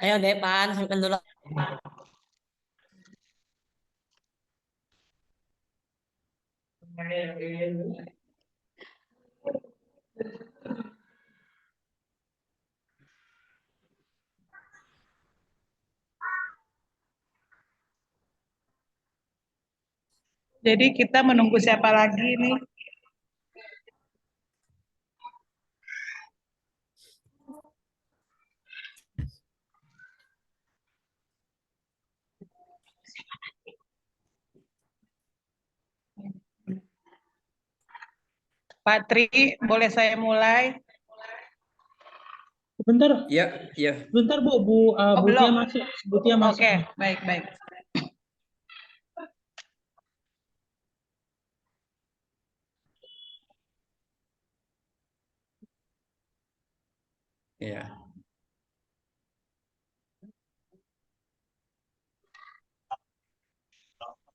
Ayo Depan, sampai dulu. Jadi kita menunggu siapa lagi nih? Pak Tri, boleh saya mulai? Bentar, Ya, ya. bentar Bu, Oh, Bu Tia belum. masuk, Bu Tia masuk. Oke, baik. Ya.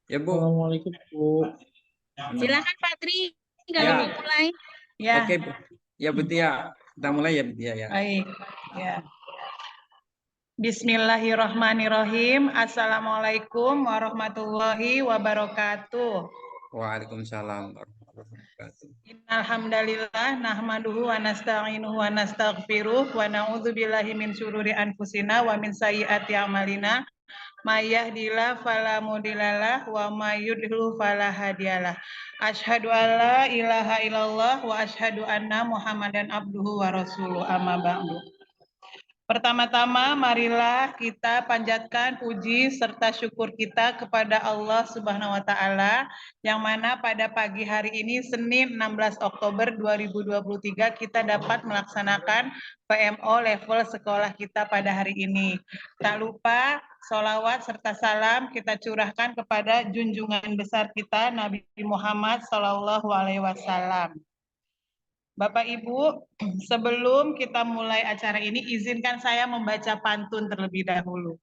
Ya, Bu. Assalamualaikum Bu. Silakan Pak Tri, kalau Ya. mau mulai. Ya, Oke, Bu. Ya, Bu Tia. Kita mulai ya, Bu Tia ya. baik. Ya. Bismillahirrahmanirrahim. Assalamualaikum warahmatullahi wabarakatuh. Waalaikumsalam warahmatullahi wabarakatuh. Alhamdulillah nahmaduhu wa nasta'inuhu wa nastaghfiruh wa na'udzubillahi min syururi anfusina wa min sayyiati a'malina. May yahdihillahu fala mudhillalah wa may yudhlil fala hadiyalah. Asyhadu an la ilaha illallah wa asyhadu anna Muhammadan abduhu wa rasuluh. Amma ba'du. Pertama-tama, marilah kita panjatkan puji serta syukur kita kepada Allah Subhanahu wa Ta'ala, yang mana pada pagi hari ini, Senin 16 Oktober 2023, kita dapat melaksanakan PMO level sekolah kita pada hari ini. Tak lupa, sholawat serta salam kita curahkan kepada junjungan besar kita, Nabi Muhammad SAW. Bapak Ibu, sebelum kita mulai acara ini, izinkan saya membaca pantun terlebih dahulu.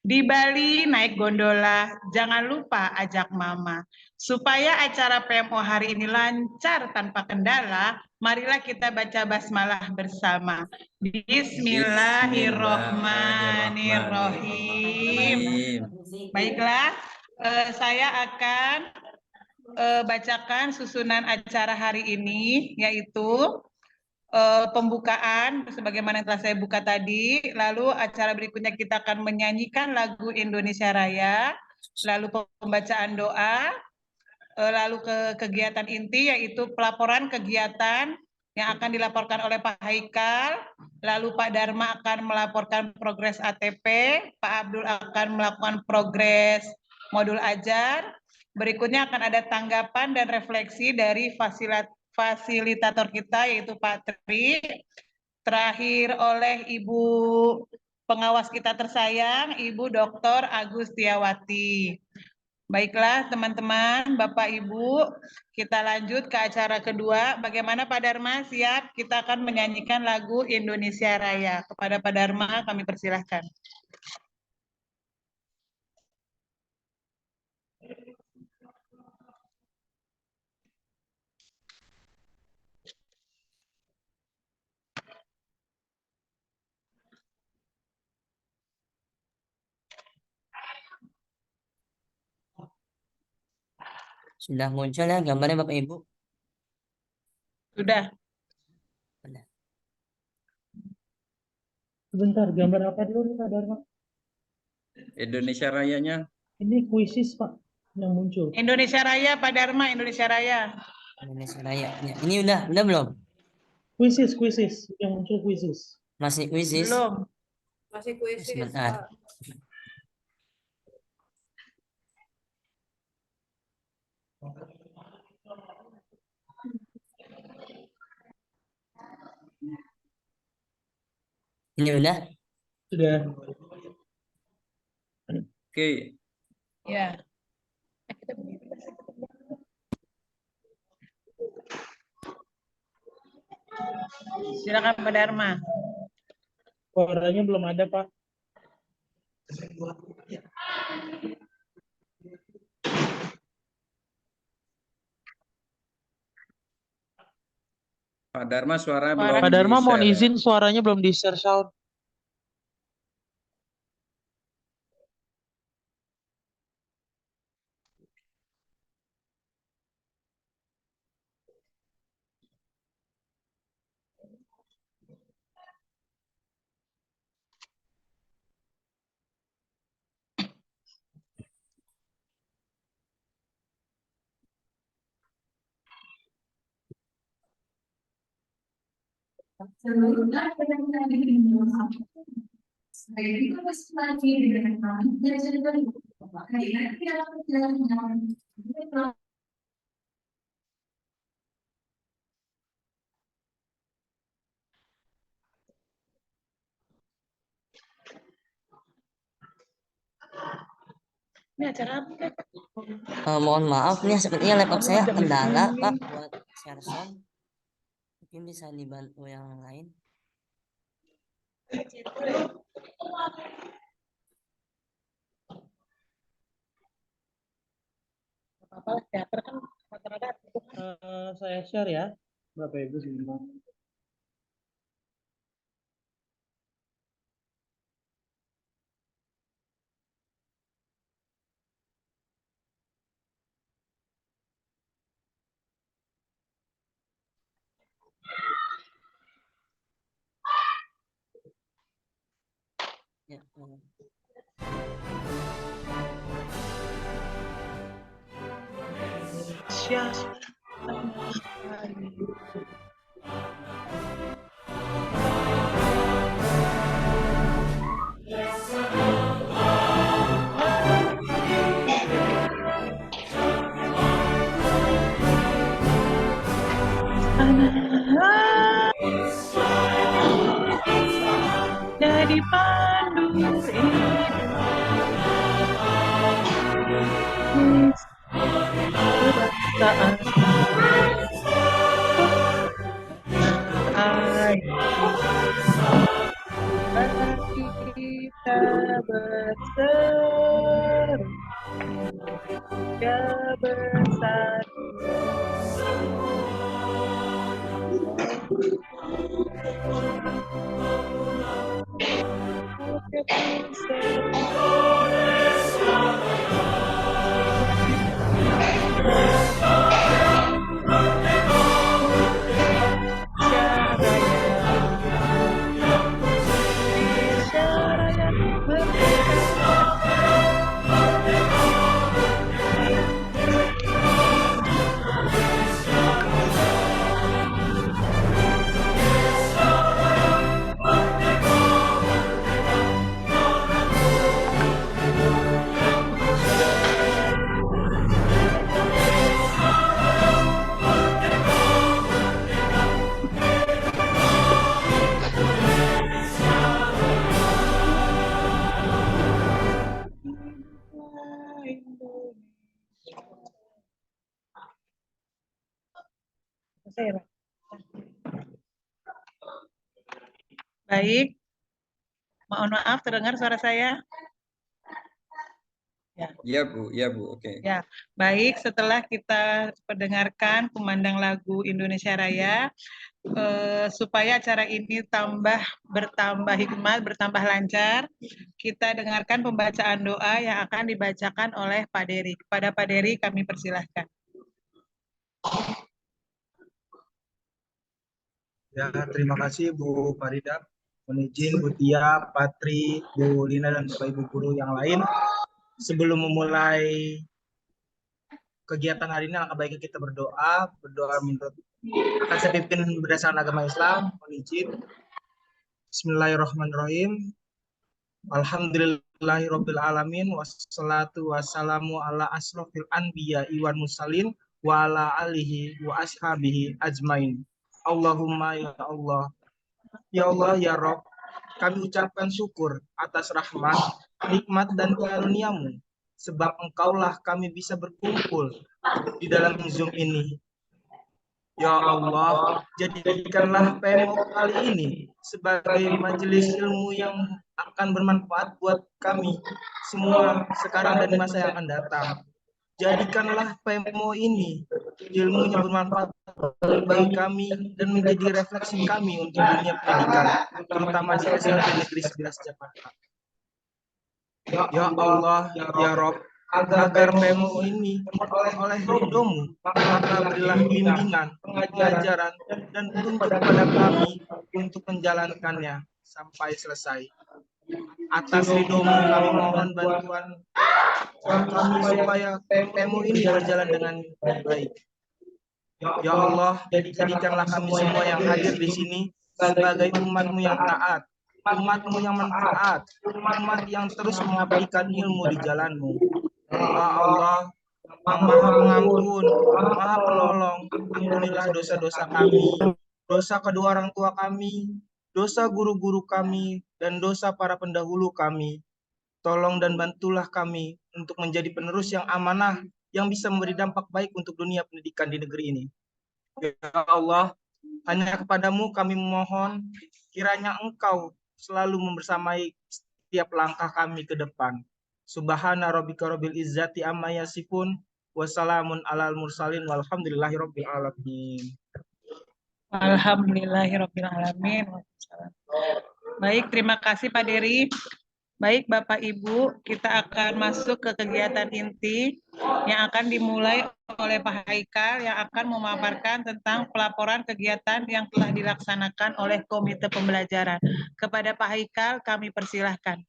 Di Bali naik gondola, jangan lupa ajak mama. Supaya acara PMO hari ini lancar tanpa kendala, marilah kita baca basmalah bersama. Bismillahirrohmanirrohim. Baiklah, saya akan bacakan susunan acara hari ini, yaitu pembukaan sebagaimana yang telah saya buka tadi, lalu acara berikutnya kita akan menyanyikan lagu Indonesia Raya, lalu pembacaan doa, lalu ke kegiatan inti yaitu pelaporan kegiatan yang akan dilaporkan oleh Pak Haikal, lalu Pak Dharma akan melaporkan progres ATP, Pak Abdul akan melakukan progres modul ajar, berikutnya akan ada tanggapan dan refleksi dari fasilitator kita yaitu Pak Tri, terakhir oleh Ibu pengawas kita tersayang, Ibu Dr. Agustiawati. Baiklah teman-teman, Bapak Ibu, kita lanjut ke acara kedua. Bagaimana Pak Dharma? Siap? Kita akan menyanyikan lagu Indonesia Raya. Kepada Pak Dharma kami persilahkan. Sudah muncul ya gambarnya Bapak Ibu? Sudah. Sudah. Sebentar, gambar apa dulu nih Pak Dharma? Indonesia Rayanya. Ini kuisis Pak yang muncul. Indonesia Raya, Pak Dharma, Indonesia Raya. Indonesia Raya. Ya, ini udah belum? Kuisis yang muncul kuisis. Masih kuisis? Belum. Masih kuisis, Sebentar. Pak. Ini udah? Sudah. Oke. Ya. Silakan Pak Dharma. Suaranya belum ada Pak. Pak Dharma suara belum Pak Dharma mohon di-share. izin suaranya belum di share sound. Ini acara apa? Mohon maaf nih sepertinya laptop saya kendala Pak buat share sound. Mungkin bisa dibantu yang lain. Apa teater kan rata-rata Saya share ya, Bapak Ibu sebentar. Ya, jadi pandu kita berseru ya bersatu. Baik, mohon maaf terdengar suara saya? Iya Bu, oke. Ya, baik. Setelah kita mendengarkan kumandang lagu Indonesia Raya, supaya acara ini bertambah hikmat, bertambah lancar, kita dengarkan pembacaan doa yang akan dibacakan oleh Pak Dery. Kepada Pak Dery kami persilahkan. Ya, terima kasih Bu Farida. Mohon izin Bu Tia, Patri, Bu Lina, dan Bapak Ibu guru yang lain. Sebelum memulai kegiatan hari ini, alangkah baiknya kita berdoa menurut akan saya pimpin berdasarkan agama Islam. Mohon izin. Bismillahirrahmanirrahim. Alhamdulillahirabbil alamin wassalatu wassalamu ala asrofil anbiya wal mursalin wa ala alihi wa ashabihi ajmain. Allahumma ya Allah. Ya Allah, ya Rob, kami ucapkan syukur atas rahmat, nikmat, dan karunia-Mu, sebab Engkaulah kami bisa berkumpul di dalam Zoom ini. Ya Allah, jadikanlah PMO kali ini sebagai majelis ilmu yang akan bermanfaat buat kami semua sekarang dan di masa yang akan datang. Jadikanlah PMO ini ilmunya bermanfaat bagi kami dan menjadi refleksi kami untuk dunia pendidikan, terutama di SMP Negeri 11 Jakarta. Ya Allah, ya Rob, agar PMO ini oleh ridho-Mu, maka berilah bimbingan, pengajaran, dan petunjuk kepada kami untuk menjalankannya sampai selesai. Atas ridho-Mu kami mohon bantuan kami supaya PMO ini berjalan dengan baik. Ya Allah, jadikanlah kami semua yang hadir di sini sebagai umatmu yang taat, umatmu yang manfaat, umat yang terus mengabdikan ilmu di jalanmu. Ya Allah, yang Maha Pengampun, Maha Penolong, ampunilah dosa-dosa kami, dosa kedua orang tua kami, dosa guru-guru kami, dan dosa para pendahulu kami. Tolong dan bantulah kami untuk menjadi penerus yang amanah, yang bisa memberi dampak baik untuk dunia pendidikan di negeri ini. Ya Allah, hanya kepadamu kami memohon, kiranya Engkau selalu membersamai setiap langkah kami ke depan. Subhana rabbika rabbil izzati amma yasifun, wassalamun alal mursalin, walhamdulillahi rabbil alamin. Alhamdulillahirrahmanirrahim. Baik, terima kasih Pak Dery. Baik Bapak Ibu, kita akan masuk ke kegiatan inti yang akan dimulai oleh Pak Haikal yang akan memaparkan tentang pelaporan kegiatan yang telah dilaksanakan oleh Komite Pembelajaran. Kepada Pak Haikal kami persilahkan.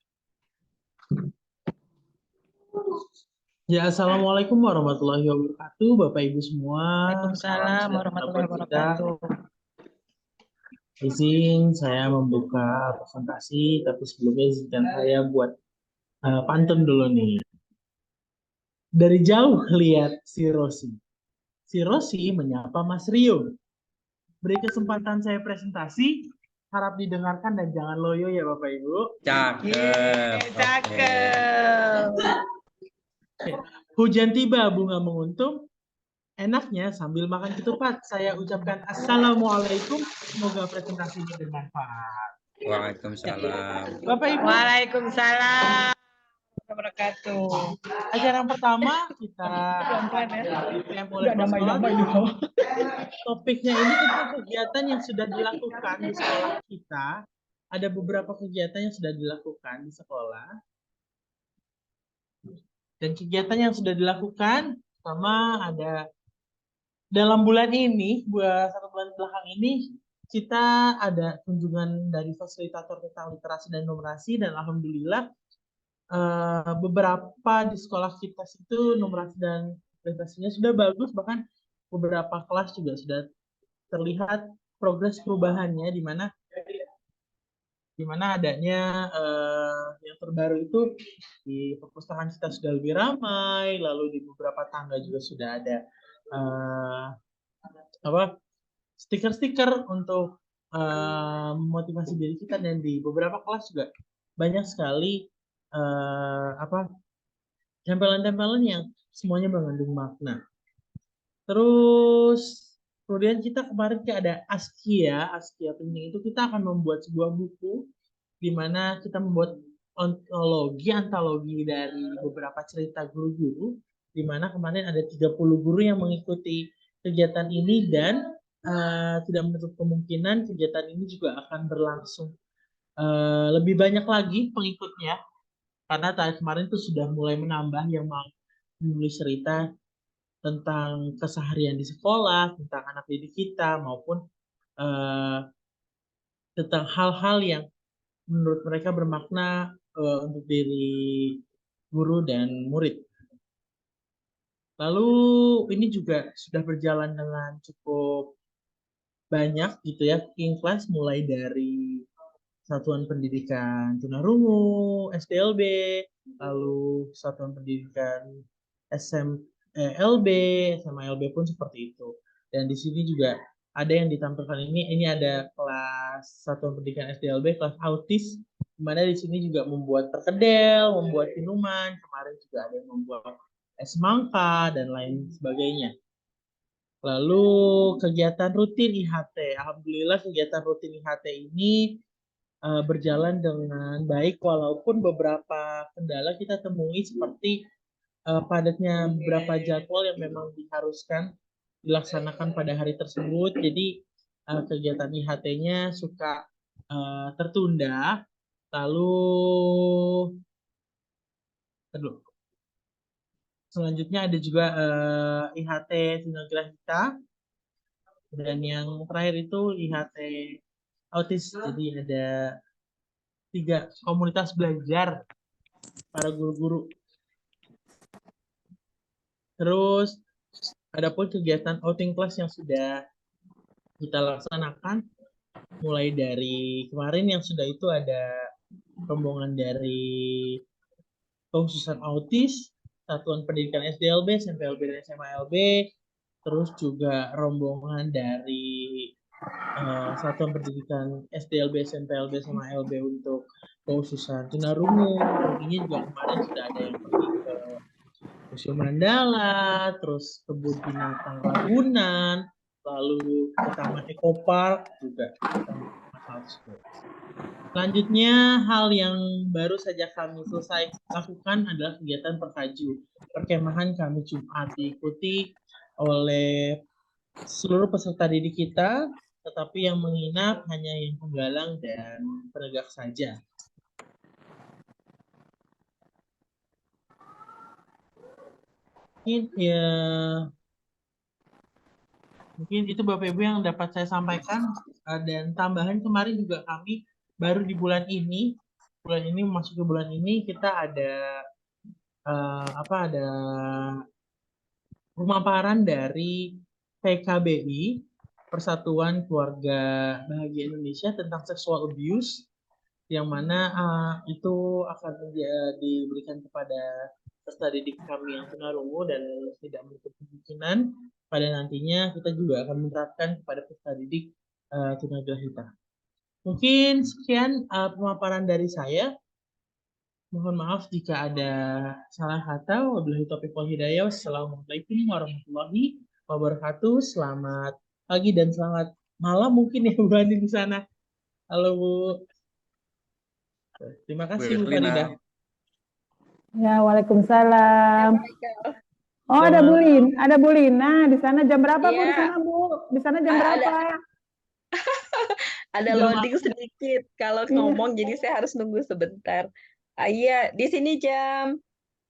Ya, Assalamualaikum warahmatullahi wabarakatuh, Bapak Ibu semua. Waalaikumsalam warahmatullahi wabarakatuh. Izin saya membuka presentasi, tapi sebelumnya izinkan saya buat pantun dulu nih. Dari jauh lihat si Rosi. Si Rosi menyapa Mas Rio. Beri kesempatan saya presentasi, harap didengarkan dan jangan loyo ya Bapak Ibu. Cakep. Oke. Cakep. Hujan tiba, bunga menguntung. Enaknya sambil makan ketupat. Saya ucapkan Assalamualaikum. Semoga presentasi ini bermanfaat. Waalaikumsalam. Bapak Ibu, Waalaikumsalam wabarakatuh. acara yang pertama kita PM oleh sekolah. Topiknya ini tentang kegiatan yang sudah dilakukan di sekolah kita. Ada beberapa kegiatan yang sudah dilakukan di sekolah. Dan kegiatan yang sudah dilakukan, pertama ada dalam bulan ini, buat 1 bulan belakang ini, kita ada kunjungan dari fasilitator tentang literasi dan numerasi, dan alhamdulillah beberapa di sekolah kita itu numerasi dan literasinya sudah bagus, bahkan beberapa kelas juga sudah terlihat progres perubahannya, di mana adanya yang terbaru itu di perpustakaan kita sudah lebih ramai, lalu di beberapa tangga juga sudah ada stiker-stiker untuk memotivasi diri kita, dan di beberapa kelas juga banyak sekali tempelan-tempelan yang semuanya mengandung makna. Terus kemudian kita kemarin ada Askia penting itu, kita akan membuat sebuah buku di mana kita membuat antologi dari beberapa cerita guru-guru, di mana kemarin ada 30 guru yang mengikuti kegiatan ini, dan tidak menutup kemungkinan kegiatan ini juga akan berlangsung lebih banyak lagi pengikutnya, karena kemarin itu sudah mulai menambah yang mau menulis cerita tentang keseharian di sekolah, tentang anak didik kita, maupun tentang hal-hal yang menurut mereka bermakna untuk diri guru dan murid. Lalu ini juga sudah berjalan dengan cukup banyak gitu ya, in class, mulai dari Satuan Pendidikan Tunarungu, SDLB, lalu Satuan Pendidikan SMLB, SMLB pun seperti itu. Dan di sini juga ada yang ditampilkan ini ada kelas Satuan Pendidikan SDLB, kelas autis, di mana di sini juga membuat perkedel, membuat minuman, kemarin juga ada yang membuat es mangka, dan lain sebagainya. Lalu kegiatan rutin IHT, alhamdulillah kegiatan rutin IHT ini berjalan dengan baik, walaupun beberapa kendala kita temui seperti padatnya beberapa jadwal yang memang diharuskan dilaksanakan pada hari tersebut. Jadi kegiatan IHT-nya suka tertunda. Lalu selanjutnya ada juga IHT tunagrahita, dan yang terakhir itu IHT autis. Jadi ada 3 komunitas belajar para guru-guru. Terus ada pun kegiatan outing class yang sudah kita laksanakan. mulai dari kemarin yang sudah itu ada rombongan dari kekhususan autis, Satuan Pendidikan SDLB, SMPLB, dan SMALB, terus juga rombongan dari Satuan Pendidikan SDLB, SMPLB, SMALB untuk kekhususan tunarungu. Perginya juga kemarin sudah ada yang pergi ke Museum Mandala, terus kebun binatang Ragunan, lalu ke Taman Eco Park juga. Selanjutnya, hal yang baru saja kami selesai lakukan adalah kegiatan perkaju. Perkemahan kami Jumat diikuti oleh seluruh peserta didik kita, tetapi yang menginap hanya yang penggalang dan penegak saja. Mungkin itu Bapak Ibu yang dapat saya sampaikan. Dan tambahan kemarin juga kami baru di bulan ini masuk ke bulan ini kita ada ada pemaparan dari PKBI, Persatuan Keluarga Bahagia Indonesia, tentang sexual abuse, yang mana itu akan diberikan kepada peserta didik kami yang tunarungu dan tidak menutup kemungkinan pada nantinya kita juga akan menerapkan kepada peserta didik tunagrahita. Mungkin sekian pemaparan dari saya. Mohon maaf jika ada salah kata. Wabillahi taufiq wal hidayah. Wassalamualaikum warahmatullahi wabarakatuh. Selamat pagi dan selamat malam mungkin ya Bu Ani di sana. Halo Bu. Terima kasih Bu Farida. Ya, waalaikumsalam. Oh, ada Bu Lina di sana. Jam berapa Bu di sana Bu? Di sana jam berapa? Ada loading sedikit kalau ngomong, jadi saya harus nunggu sebentar. Iya, di sini jam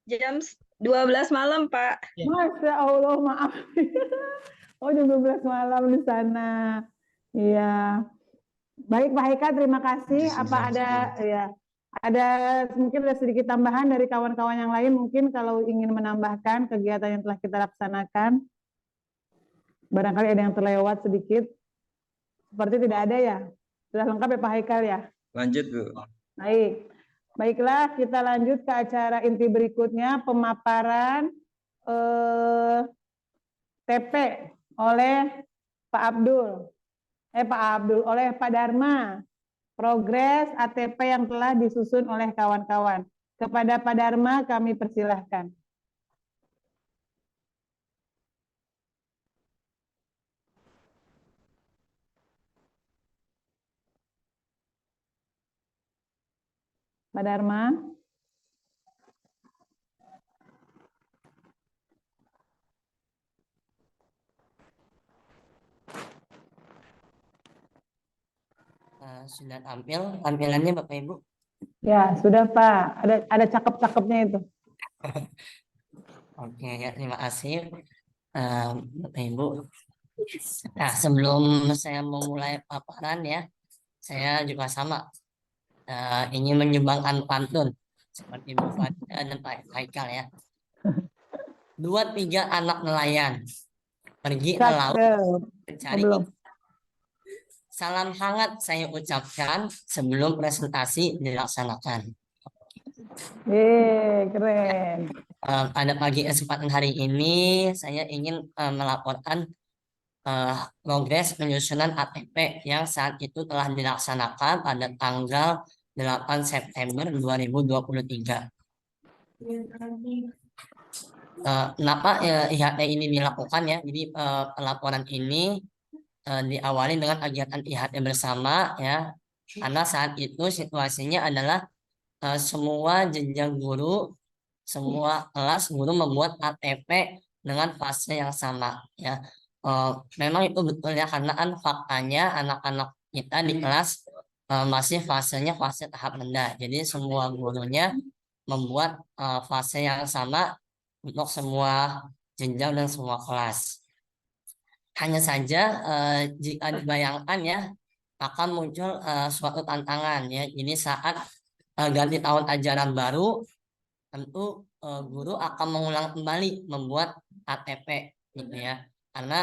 12 malam, Pak. Masya Allah, maaf. Oh, jam 12 malam di sana. Iya. Baik, Pak Haika, terima kasih. Apa ada mungkin ada sedikit tambahan dari kawan-kawan yang lain, mungkin kalau ingin menambahkan kegiatan yang telah kita laksanakan. Barangkali ada yang terlewat sedikit. Seperti tidak ada ya. Sudah lengkap ya Pak Haikal ya? Lanjut Bu. Baik. Baiklah, kita lanjut ke acara inti berikutnya, pemaparan TP oleh oleh Pak Dharma, progres ATP yang telah disusun oleh kawan-kawan. Kepada Pak Dharma kami persilahkan. Pak Dharma. Sudah tampil tampilannya Bapak Ibu? Ya, sudah Pak. Ada cakep-cakepnya itu. Oke, ya terima kasih Bapak Ibu. Nah, sebelum saya memulai paparan ya, saya juga sama ingin menyumbangkan pantun seperti Bu Farida dan Pak Haikal ya. 2-3 anak nelayan pergi ke laut mencari ikan. Salam hangat saya ucapkan sebelum presentasi dilaksanakan. Keren. Pada pagi kesempatan hari ini saya ingin melaporkan progres penyusunan ATP yang saat itu telah dilaksanakan pada tanggal 8 September 2023. Kenapa IHT ini dilakukan ya? Jadi pelaporan ini diawali dengan kegiatan IHT bersama ya, karena saat itu situasinya adalah semua jenjang guru, semua kelas guru membuat ATP dengan fase yang sama ya. Memang itu betul ya, karena kan faktanya anak-anak kita di kelas masih fasenya fase tahap rendah. Jadi semua gurunya membuat fase yang sama untuk semua jenjang dan semua kelas. Hanya saja jika dibayangkan ya, akan muncul suatu tantangan ya. Ini saat ganti tahun ajaran baru, tentu guru akan mengulang kembali membuat ATP gitu ya. Karena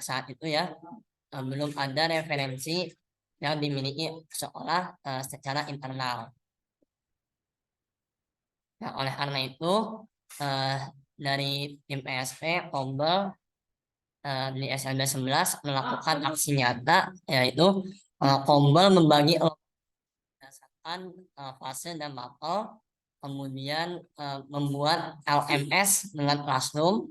saat itu ya belum ada referensi yang dimiliki sekolah secara internal. Nah, oleh karena itu dari tim PSP Kombel di SLB 11 melakukan aksi nyata, yaitu Kombel membagi berdasarkan fase dan mapel, kemudian membuat LMS dengan Classroom,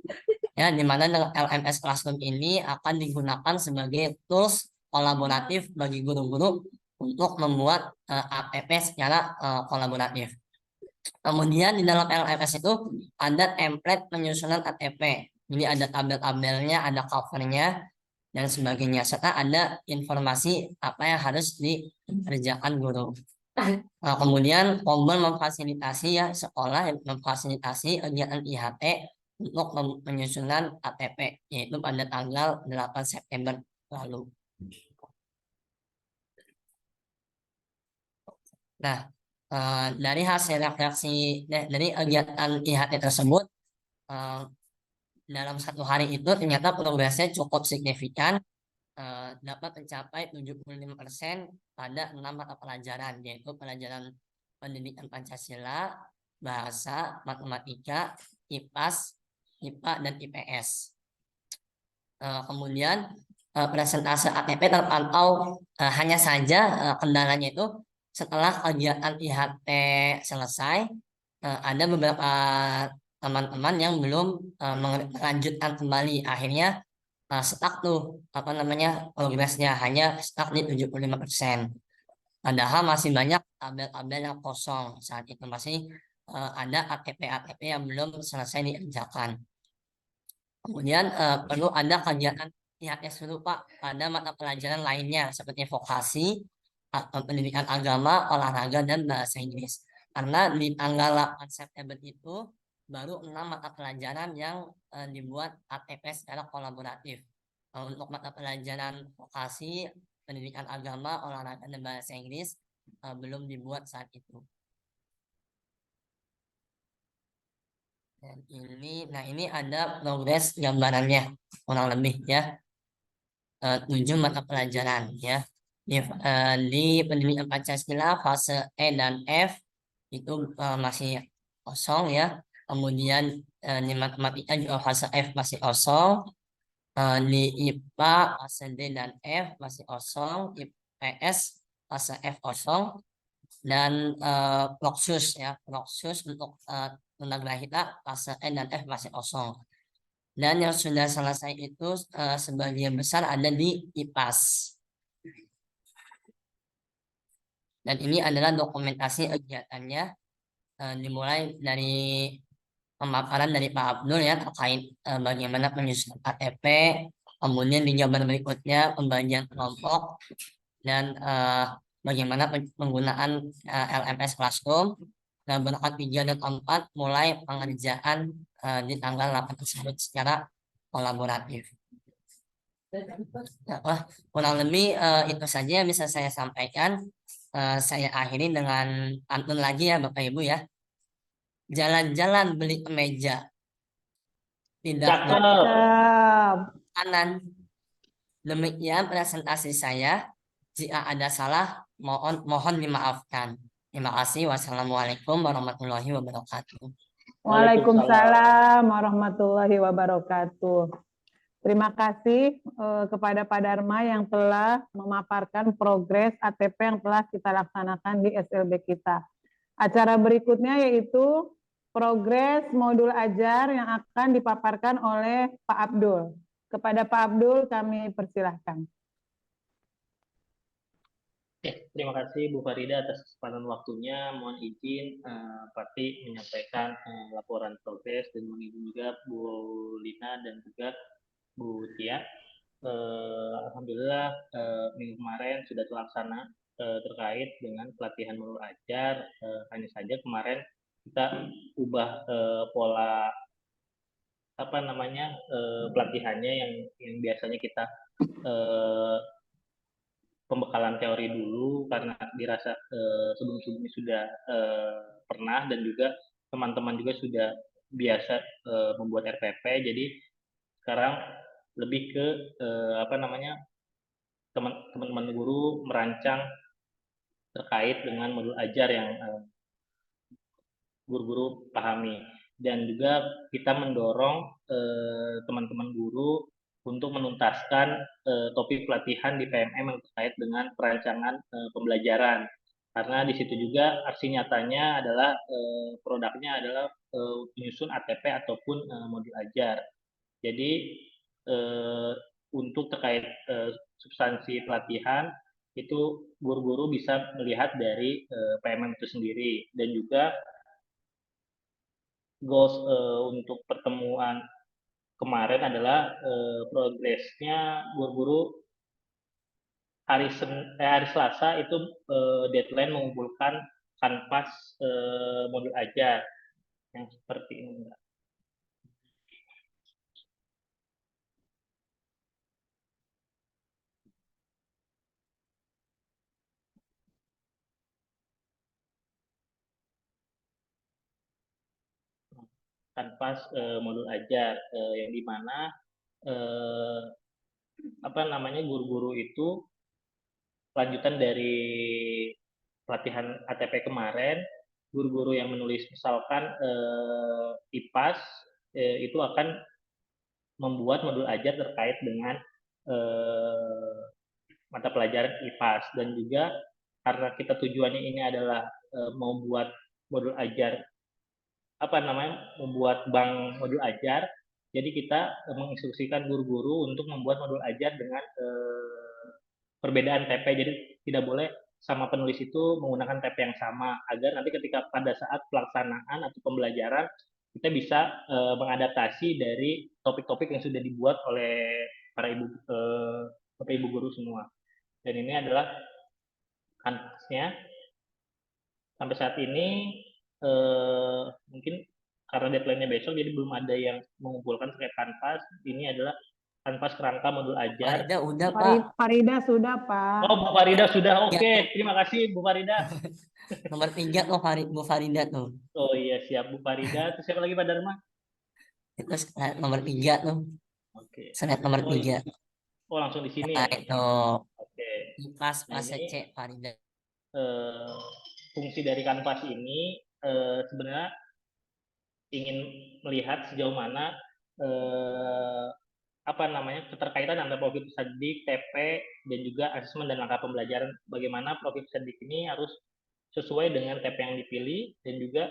ya, di mana dengan LMS Classroom ini akan digunakan sebagai tools kolaboratif bagi guru-guru untuk membuat APP secara kolaboratif. Kemudian di dalam LMS itu ada template penyusunan ATP. Jadi ada tabel-tabelnya, ada covernya, dan sebagainya. Serta ada informasi apa yang harus dikerjakan guru. Kemudian Kombel memfasilitasi ya sekolah memfasilitasi kegiatan IHT untuk penyusunan ATP, yaitu pada tanggal 8 September lalu. Nah, dari hasil refleksi dari kegiatan IHT tersebut, dalam satu hari itu ternyata progresnya cukup signifikan, dapat mencapai 75% pada 6 mata pelajaran, yaitu pelajaran pendidikan Pancasila, bahasa, matematika, IPAS, IPA, dan IPS. Kemudian presentase ATP terpantau, hanya saja kendalanya itu setelah kegiatan IHT selesai, ada beberapa teman-teman yang belum melanjutkan kembali, akhirnya stuck tuh progresnya hanya stuck di 75%. Padahal masih banyak tabel-tabel yang kosong saat itu, masih ada ATP yang belum selesai dikerjakan. Kemudian perlu ada kegiatan IHT serupa pada mata pelajaran lainnya seperti vokasi, pendidikan agama, olahraga, dan bahasa Inggris. Karena di tanggal 8 September itu baru 6 mata pelajaran yang dibuat ATP secara kolaboratif. Untuk mata pelajaran vokasi, pendidikan agama, olahraga, dan bahasa Inggris belum dibuat saat itu. Dan ini ada progres gambarannya kurang lebih ya, 7 mata pelajaran ya. Di pendidikan Pancasila fase E dan F itu masih kosong ya. Kemudian di matematika juga fase F masih kosong. Di IPA fase D dan F masih kosong. IPS fase F kosong. Dan Ploksus ya, Ploksus untuk tunagrahita fase E dan F masih kosong. Dan yang sudah selesai itu sebagian besar ada di IPAS. Dan ini adalah dokumentasi kegiatannya, dimulai dari pemaparan dari Pak Abdul ya terkait bagaimana penyusunan KTP, kemudian di gambar berikutnya pembagian kelompok, dan bagaimana penggunaan LMS Classroom. Dan berangkat 3 dan 4 mulai pengerjaan di tanggal 8 tersebut secara kolaboratif. Kurang lebih itu saja yang bisa saya sampaikan. Saya akhiri dengan pantun lagi ya Bapak Ibu ya. Jalan-jalan beli kemeja, tidak kanan. Demikian presentasi saya. Jika ada salah, mohon dimaafkan. Terima kasih. Wassalamualaikum warahmatullahi wabarakatuh. Waalaikumsalam warahmatullahi wabarakatuh. Terima kasih kepada Pak Dharma yang telah memaparkan progres ATP yang telah kita laksanakan di SLB kita. Acara berikutnya yaitu progres modul ajar yang akan dipaparkan oleh Pak Abdul. Kepada Pak Abdul kami persilahkan. Terima kasih Bu Farida atas kesempatan waktunya. Mohon izin Pati menyampaikan laporan progres, dan mohon izin juga Bu Lina dan juga Bu Tia. Alhamdulillah minggu kemarin sudah terlaksana terkait dengan pelatihan modul ajar. Hanya saja kemarin kita ubah pola pelatihannya yang biasanya kita pembekalan teori dulu karena dirasa sebelum-sebelumnya sudah pernah, dan juga teman-teman juga sudah biasa membuat RPP. Jadi sekarang lebih ke teman-teman guru merancang terkait dengan modul ajar yang guru-guru pahami. Dan juga kita mendorong teman-teman guru untuk menuntaskan topik pelatihan di PMM yang terkait dengan perancangan pembelajaran. Karena di situ juga aksi nyatanya adalah produknya adalah menyusun ATP ataupun modul ajar. Jadi untuk terkait substansi pelatihan itu guru-guru bisa melihat dari PMM itu sendiri, dan juga goals untuk pertemuan kemarin adalah progresnya guru-guru hari Selasa itu deadline mengumpulkan kanvas modul ajar yang seperti ini. Kanvas modul ajar yang dimana guru-guru itu lanjutan dari pelatihan ATP kemarin, guru-guru yang menulis misalkan IPAS itu akan membuat modul ajar terkait dengan mata pelajaran IPAS. Dan juga karena kita tujuannya ini adalah membuat modul ajar membuat bank modul ajar, jadi kita menginstruksikan guru-guru untuk membuat modul ajar dengan perbedaan TP. Jadi tidak boleh sama penulis itu menggunakan TP yang sama, agar nanti ketika pada saat pelaksanaan atau pembelajaran kita bisa mengadaptasi dari topik-topik yang sudah dibuat oleh para Bapak Ibu guru semua. Dan ini adalah kanvasnya. Sampai saat ini mungkin karena deadline-nya besok, jadi belum ada yang mengumpulkan terkait kanvas. Ini adalah kanvas kerangka modul ajar. Farida udah, Pak. Farida sudah, Pak. Oh, Bu Farida sudah. Oke, terima kasih Bu Farida. Nomor 3 tuh Bu Farida tuh. Oh iya, siap Bu Farida. Terus siapa lagi Pak Dharma? Itu nomor 3 tuh. Oke. Slide nomor 3. Oh, langsung di sini Nah, ya. itu Oke. IPAS Nah, fase ini, C Farida. Fungsi dari kanvas ini sebenarnya ingin melihat sejauh mana keterkaitan antara profil peserdik, TP, dan juga asesmen dan langkah pembelajaran. Bagaimana profil peserdik ini harus sesuai dengan TP yang dipilih, dan juga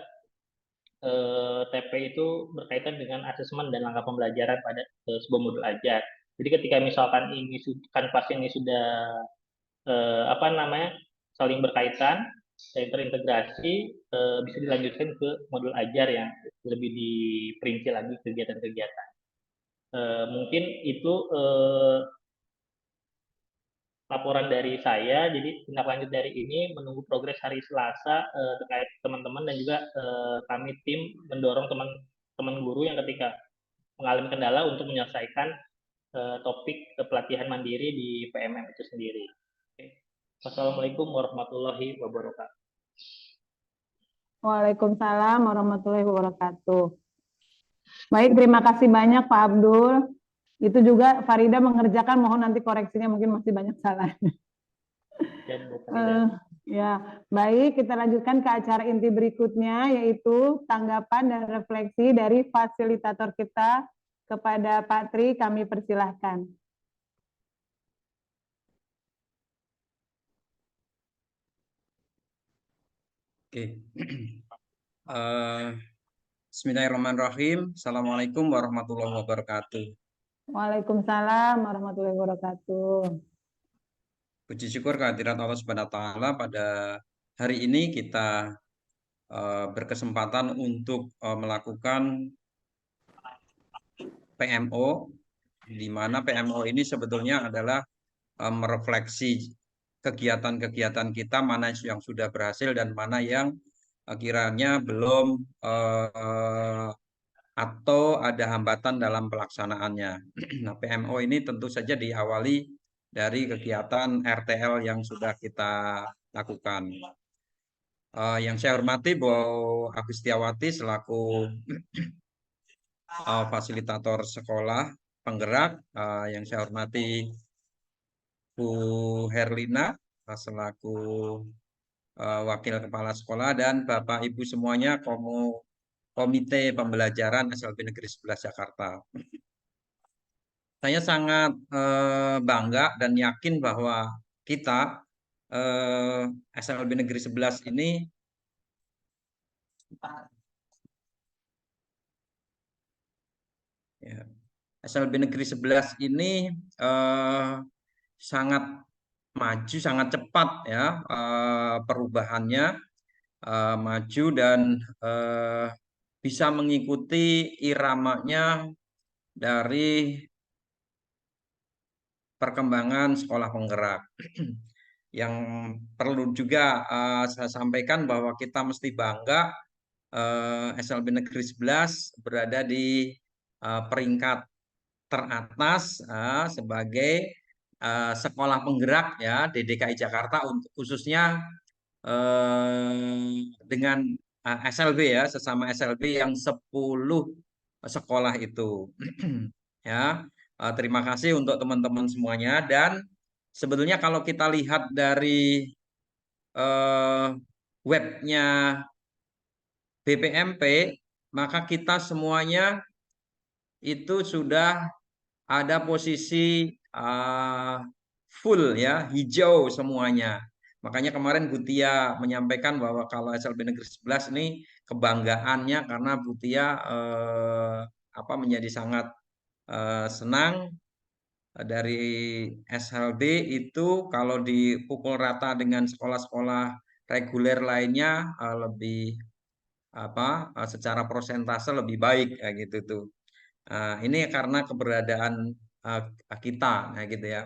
TP itu berkaitan dengan asesmen dan langkah pembelajaran pada sebuah modul ajar. Jadi ketika misalkan ini kanvas ini sudah saling berkaitan dan terintegrasi, bisa dilanjutkan ke modul ajar yang lebih diperinci lagi kegiatan-kegiatan. Mungkin itu laporan dari saya. Jadi tindak lanjut dari ini menunggu progres hari Selasa terkait teman-teman, dan juga kami tim mendorong teman-teman guru yang ketika mengalami kendala untuk menyelesaikan topik pelatihan mandiri di PMM itu sendiri. Wassalamualaikum warahmatullahi wabarakatuh. Waalaikumsalam warahmatullahi wabarakatuh. Baik, terima kasih banyak Pak Abdul. Itu juga Farida mengerjakan, mohon nanti koreksinya, mungkin masih banyak salah. Ya, baik, kita lanjutkan ke acara inti berikutnya, yaitu tanggapan dan refleksi dari fasilitator kita kepada Pak Tri. Kami persilahkan. Oke. Bismillahirrahmanirrahim. Assalamualaikum warahmatullahi wabarakatuh. Waalaikumsalam warahmatullahi wabarakatuh. Puji syukur kehadirat Allah Subhanahu wa taala, pada hari ini kita berkesempatan untuk melakukan PMO, di mana PMO ini sebetulnya adalah merefleksi kegiatan-kegiatan kita, mana yang sudah berhasil dan mana yang kiranya belum atau ada hambatan dalam pelaksanaannya. Nah, PMO ini tentu saja diawali dari kegiatan RTL yang sudah kita lakukan. Yang saya hormati Bu Agustiawati selaku fasilitator sekolah penggerak, yang saya hormati Bu Herlina selaku Wakil Kepala Sekolah dan Bapak Ibu semuanya Komite Pembelajaran SLB Negeri 11 Jakarta. Saya sangat bangga dan yakin bahwa kita SLB Negeri 11 ini SLB Negeri 11 ini sangat maju, sangat cepat ya perubahannya, maju dan bisa mengikuti iramanya dari perkembangan sekolah penggerak. Yang perlu juga saya sampaikan bahwa kita mesti bangga SLB Negeri 11 berada di peringkat teratas sebagai sekolah penggerak ya di DKI Jakarta, untuk khususnya dengan SLB ya, sesama SLB yang 10 sekolah itu. Ya, terima kasih untuk teman-teman semuanya. Dan sebetulnya kalau kita lihat dari webnya BPMP, maka kita semuanya itu sudah ada posisi full ya, hijau semuanya. Makanya kemarin Bu Tia menyampaikan bahwa kalau SLB Negeri 11 ini kebanggaannya karena Bu Tia menjadi sangat senang dari SLB itu kalau dipukul rata dengan sekolah-sekolah reguler lainnya lebih secara persentase lebih baik gitu tuh. Ini karena keberadaan kita gitu ya.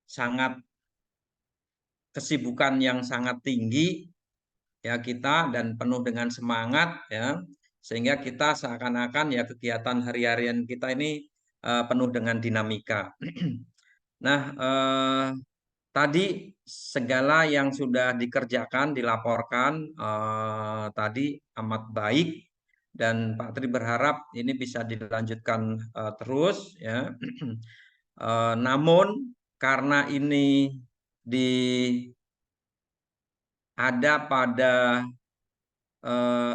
Sangat kesibukan yang sangat tinggi ya kita, dan penuh dengan semangat ya, sehingga kita seakan-akan ya kegiatan hari-harian kita ini penuh dengan dinamika. Nah, tadi segala yang sudah dikerjakan, dilaporkan tadi amat baik, dan Pak Tri berharap ini bisa dilanjutkan terus ya. Namun karena ini ada pada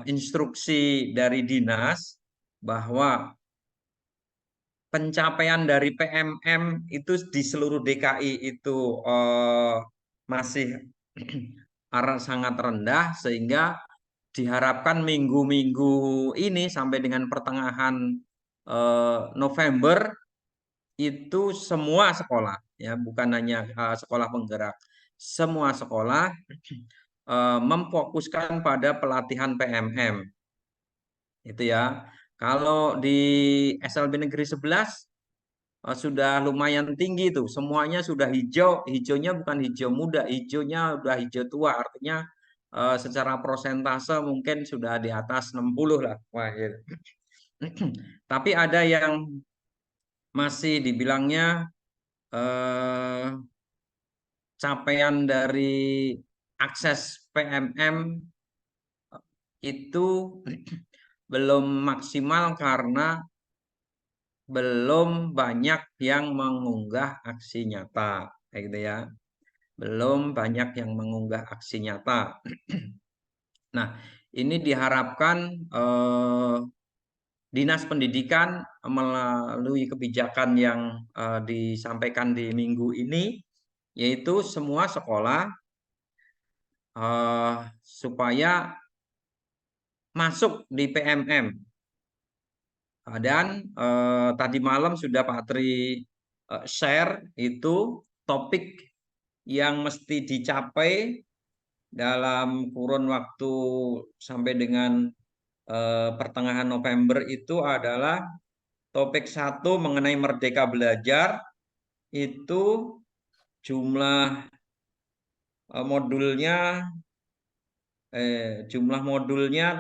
instruksi dari dinas bahwa pencapaian dari PMM itu di seluruh DKI itu masih sangat rendah, sehingga diharapkan minggu-minggu ini sampai dengan pertengahan November itu semua sekolah ya, bukan hanya sekolah penggerak, semua sekolah memfokuskan pada pelatihan PMM. Itu ya. Kalau di SLB Negeri 11 sudah lumayan tinggi tuh, semuanya sudah hijau. Hijaunya bukan hijau muda, hijaunya udah hijau tua, artinya secara prosentase mungkin sudah di atas 60 lah. Wah, gitu. Tapi ada yang masih dibilangnya capaian dari akses PMM itu belum maksimal karena belum banyak yang mengunggah aksi nyata, gitu ya. Belum banyak yang mengunggah aksi nyata. Nah, ini diharapkan Dinas Pendidikan melalui kebijakan yang disampaikan di minggu ini, yaitu semua sekolah supaya masuk di PMM. Dan tadi malam sudah Pak Tri share itu topik yang mesti dicapai dalam kurun waktu sampai dengan pertengahan November itu adalah topik 1 mengenai Merdeka Belajar. Itu jumlah modulnya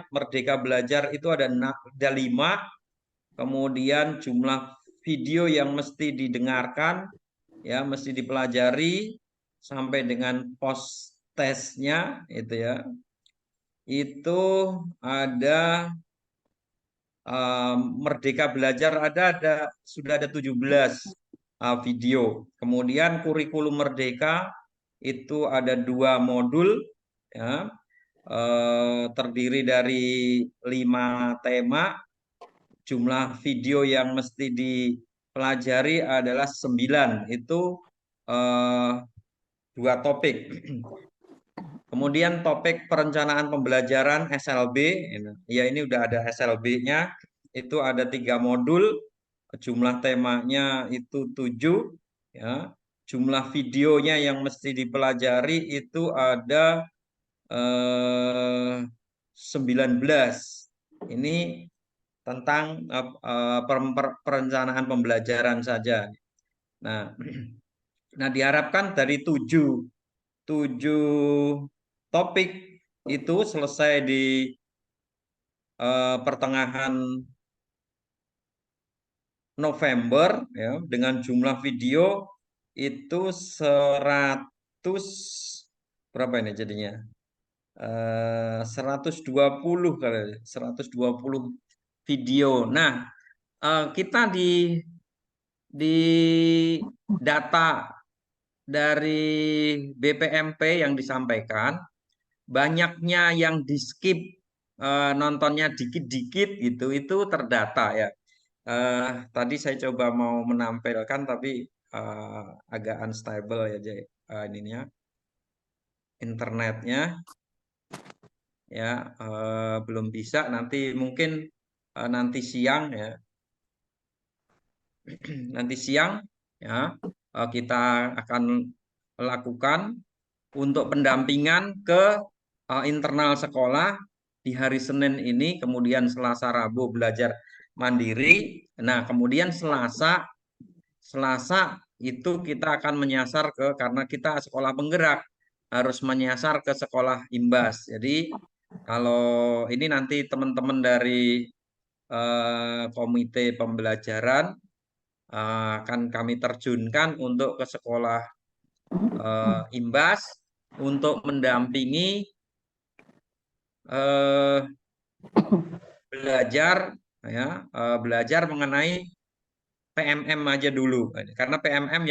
Merdeka Belajar itu ada 5. Kemudian jumlah video yang mesti didengarkan ya, mesti dipelajari sampai dengan post tesnya itu ya. Itu ada Merdeka Belajar sudah ada 17. video. Kemudian kurikulum merdeka itu ada 2 modul, ya, terdiri dari 5 tema. Jumlah video yang mesti dipelajari adalah 9. Itu 2 topik. Kemudian topik perencanaan pembelajaran SLB, ya ini udah ada SLB-nya, itu ada 3 modul, jumlah temanya itu 7, ya. Jumlah videonya yang mesti dipelajari itu ada 19. Ini tentang perencanaan pembelajaran saja. Nah, diharapkan dari 7 topik itu selesai di pertengahan November, ya, dengan jumlah video itu 100 berapa ini jadinya? 120 kali, 120 video. Nah, kita di data dari BPMP yang disampaikan, banyaknya yang di skip, nontonnya dikit-dikit gitu, itu terdata ya. Tadi saya coba mau menampilkan tapi agak unstable ya, ininya internetnya ya, belum bisa. Nanti mungkin nanti siang ya, nanti siang ya, kita akan lakukan untuk pendampingan ke internal sekolah di hari Senin ini, kemudian Selasa Rabu belajar mandiri. Nah, kemudian Selasa itu kita akan menyasar karena kita sekolah penggerak, harus menyasar ke sekolah imbas. Jadi kalau ini nanti teman-teman dari komite pembelajaran akan kami terjunkan untuk ke sekolah imbas untuk mendampingi belajar ya, belajar mengenai PMM aja dulu, karena PMM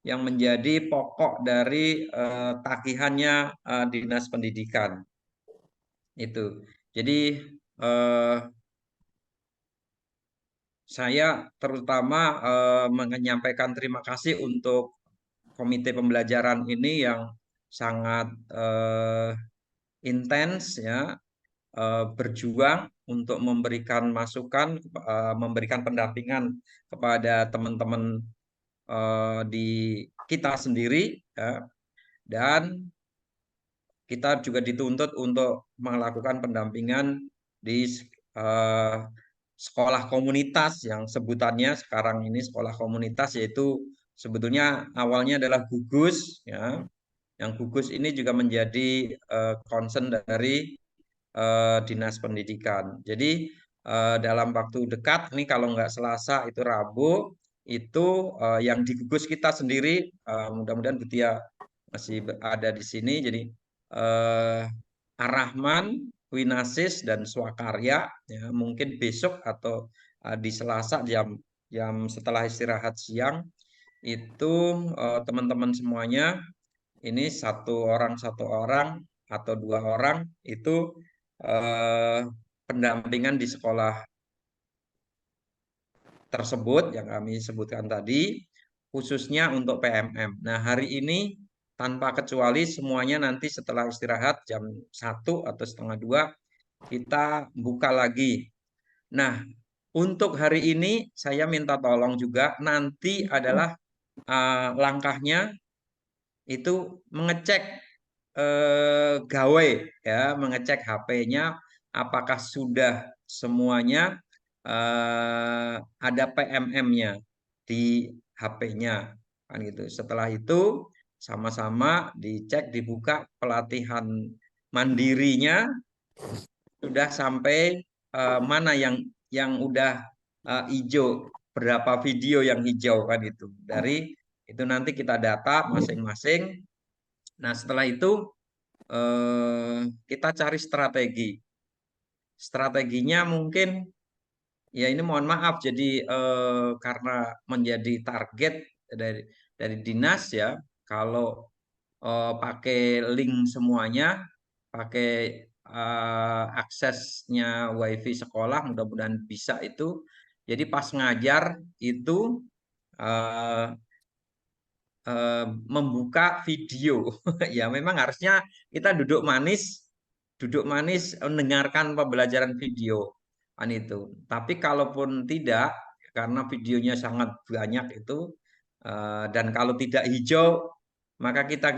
yang menjadi pokok dari tagihannya Dinas Pendidikan itu. Jadi saya terutama menyampaikan terima kasih untuk komite pembelajaran ini yang sangat intens ya, berjuang untuk memberikan masukan, memberikan pendampingan kepada teman-teman di kita sendiri ya. Dan kita juga dituntut untuk melakukan pendampingan di sekolah komunitas yang sebutannya sekarang ini sekolah komunitas, yaitu sebetulnya awalnya adalah gugus ya. Yang gugus ini juga menjadi concern dari Dinas Pendidikan. Jadi dalam waktu dekat ini, kalau nggak Selasa itu Rabu, itu yang di gugus kita sendiri, mudah-mudahan Butia masih ada di sini. Jadi Ar-Rahman, Winasis, dan Swakarya ya, mungkin besok atau di Selasa jam setelah istirahat siang itu teman-teman semuanya ini satu orang atau 2 orang itu pendampingan di sekolah tersebut yang kami sebutkan tadi, khususnya untuk PMM. Nah, hari ini tanpa kecuali semuanya nanti setelah istirahat jam 1 atau setengah 2 kita buka lagi. Nah, untuk hari ini saya minta tolong juga nanti adalah langkahnya itu mengecek gawai ya, mengecek HP-nya apakah sudah semuanya ada PMM-nya di HP-nya kan gitu. Setelah itu sama-sama dicek, dibuka pelatihan mandirinya sudah sampai mana yang udah hijau, berapa video yang hijau kan itu. Dari itu nanti kita data masing-masing. Nah, setelah itu kita cari strategi. Strateginya mungkin ya ini mohon maaf, jadi karena menjadi target dari dinas ya, kalau pakai link semuanya, pakai aksesnya WiFi sekolah, mudah-mudahan bisa itu. Jadi pas ngajar itu membuka video, ya memang harusnya kita duduk manis mendengarkan pembelajaran video kan itu. Tapi kalaupun tidak, karena videonya sangat banyak itu, dan kalau tidak hijau maka kita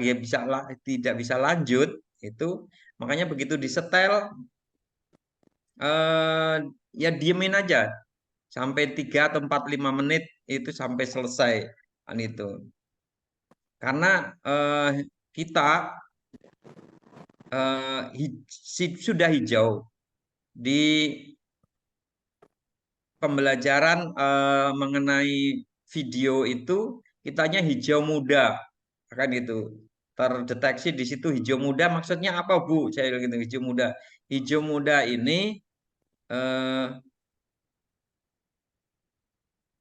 tidak bisa lanjut itu. Makanya begitu disetel, ya diemin aja sampai 3 atau 4, 5 menit itu sampai selesai kan itu. Karena kita sudah hijau di pembelajaran mengenai video itu, kitanya hijau muda kan itu, terdeteksi di situ hijau muda. Maksudnya apa Bu? Saya bilang gitu, hijau muda. Hijau muda ini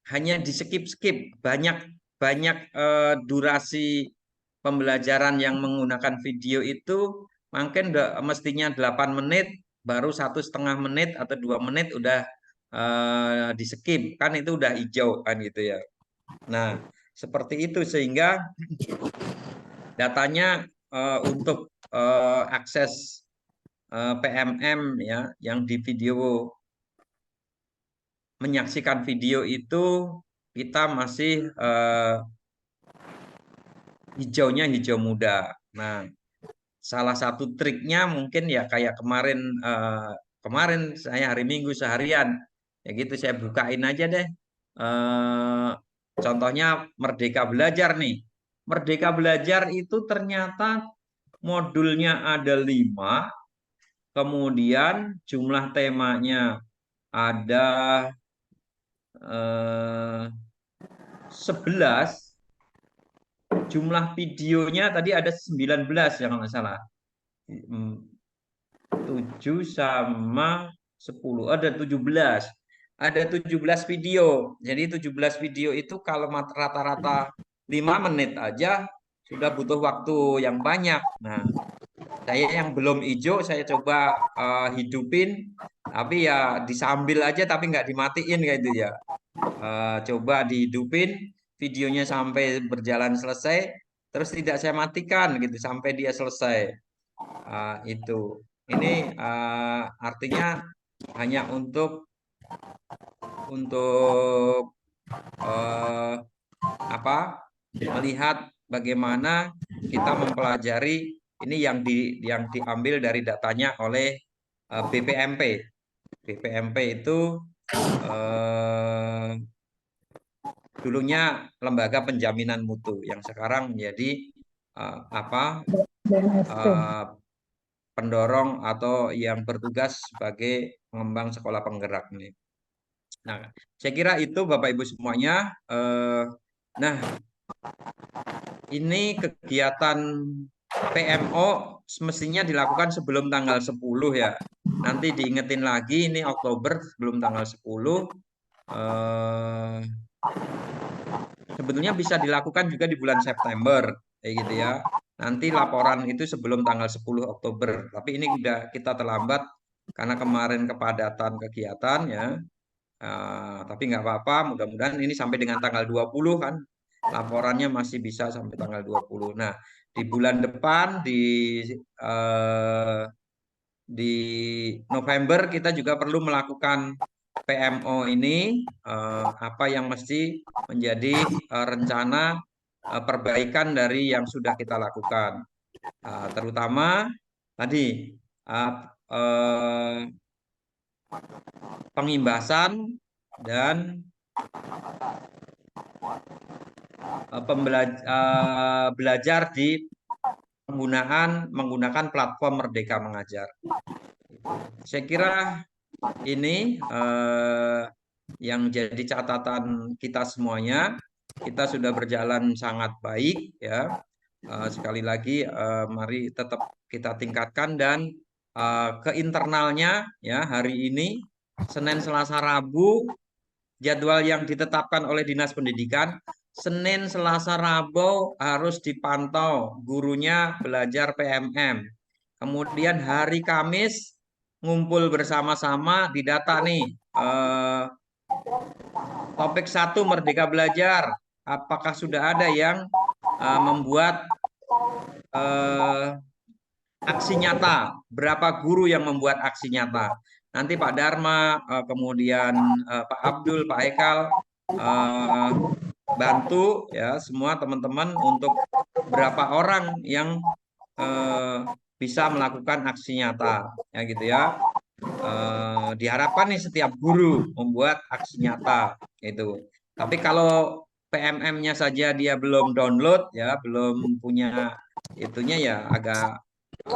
hanya di skip banyak durasi pembelajaran yang menggunakan video itu mungkin mestinya 8 menit, baru 1,5 menit atau 2 menit udah di skip, kan itu udah hijau kan gitu ya. Nah seperti itu, sehingga datanya untuk akses PMM ya, yang di video, menyaksikan video itu kita masih hijaunya hijau muda. Nah, salah satu triknya mungkin ya kayak kemarin saya hari Minggu seharian ya gitu, saya bukain aja deh. Contohnya Merdeka Belajar nih. Merdeka Belajar itu ternyata modulnya ada 5, kemudian jumlah temanya ada 11, jumlah videonya tadi ada 19 ya kalau nggak salah. 7 sama 10, ada 17. Ada 17 video. Jadi 17 video itu kalau rata-rata 5 menit aja sudah butuh waktu yang banyak. Nah, saya yang belum hijau saya coba hidupin, tapi ya disambil aja tapi nggak dimatiin kayak itu ya. Coba dihidupin videonya sampai berjalan selesai, terus tidak saya matikan gitu sampai dia selesai. Itu ini artinya hanya untuk melihat bagaimana kita mempelajari ini yang diambil dari datanya oleh BPMP. BPMP itu dulunya Lembaga Penjaminan Mutu yang sekarang menjadi pendorong atau yang bertugas sebagai pengembang sekolah penggerak nih. Nah, saya kira itu Bapak Ibu semuanya. Nah, ini kegiatan PMO semestinya dilakukan sebelum tanggal 10 ya. Nanti diingetin lagi, ini Oktober sebelum tanggal 10. Sebetulnya bisa dilakukan juga di bulan September, kayak gitu ya. Nanti laporan itu sebelum tanggal 10 Oktober. Tapi ini udah kita terlambat karena kemarin kepadatan kegiatan ya. Tapi nggak apa-apa, mudah-mudahan ini sampai dengan tanggal 20 kan. Laporannya masih bisa sampai tanggal 20. Nah, di bulan depan di November kita juga perlu melakukan PMO ini, apa yang mesti menjadi rencana perbaikan dari yang sudah kita lakukan, terutama tadi pengimbasan dan belajar di menggunakan platform Merdeka Mengajar. Saya kira ini yang jadi catatan kita semuanya. Kita sudah berjalan sangat baik ya. Sekali lagi mari tetap kita tingkatkan, dan ke internalnya ya, hari ini Senin, Selasa, Rabu, jadwal yang ditetapkan oleh Dinas Pendidikan, Senin, Selasa, Rabu harus dipantau gurunya belajar PMM. Kemudian hari Kamis ngumpul bersama-sama didata nih. Topik 1 Merdeka Belajar. Apakah sudah ada yang membuat aksi nyata? Berapa guru yang membuat aksi nyata? Nanti Pak Dharma, kemudian Pak Abdul, Pak Ekal, bantu ya semua teman-teman untuk berapa orang yang bisa melakukan aksi nyata, ya gitu ya. Diharapkan nih setiap guru membuat aksi nyata itu. Tapi kalau PMM-nya saja dia belum download ya, belum punya itunya ya agak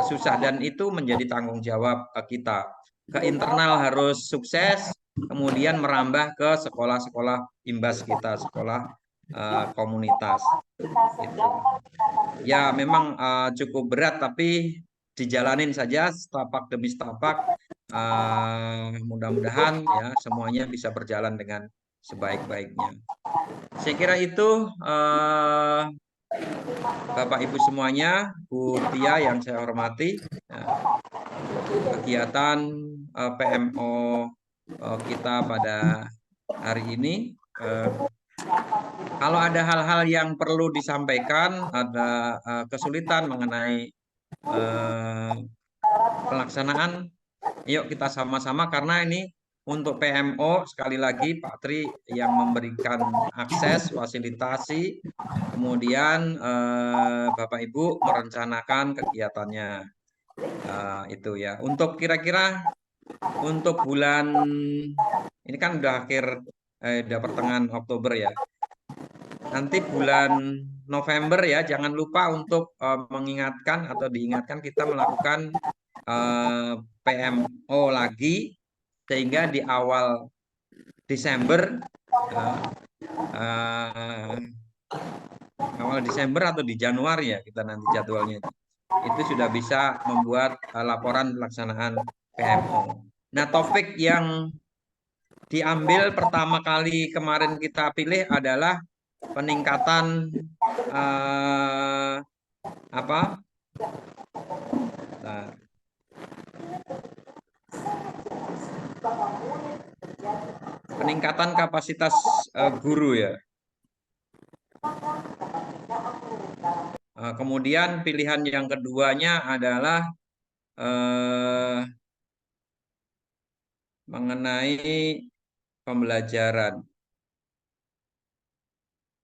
susah, dan itu menjadi tanggung jawab kita. Ke internal harus sukses, kemudian merambah ke sekolah-sekolah imbas kita, sekolah komunitas. Itu. Ya memang cukup berat, tapi dijalanin saja setapak demi setapak. Mudah-mudahan ya semuanya bisa berjalan dengan sebaik-baiknya. Saya kira itu Bapak Ibu semuanya, Bu Tia yang saya hormati, kegiatan PMO kita pada hari ini. Kalau ada hal-hal yang perlu disampaikan, ada kesulitan mengenai pelaksanaan, yuk kita sama-sama, karena ini untuk PMO sekali lagi Pak Tri yang memberikan akses, fasilitasi, kemudian Bapak Ibu merencanakan kegiatannya. Itu ya. Untuk kira-kira untuk bulan ini kan udah udah pertengahan Oktober ya. Nanti bulan November ya, jangan lupa untuk mengingatkan atau diingatkan kita melakukan PMO lagi, sehingga di awal Desember atau di Januari ya kita nanti jadwalnya itu sudah bisa membuat laporan pelaksanaan PMO. Nah, topik yang diambil pertama kali kemarin kita pilih adalah peningkatan peningkatan kapasitas guru ya. Kemudian pilihan yang keduanya adalah mengenai pembelajaran.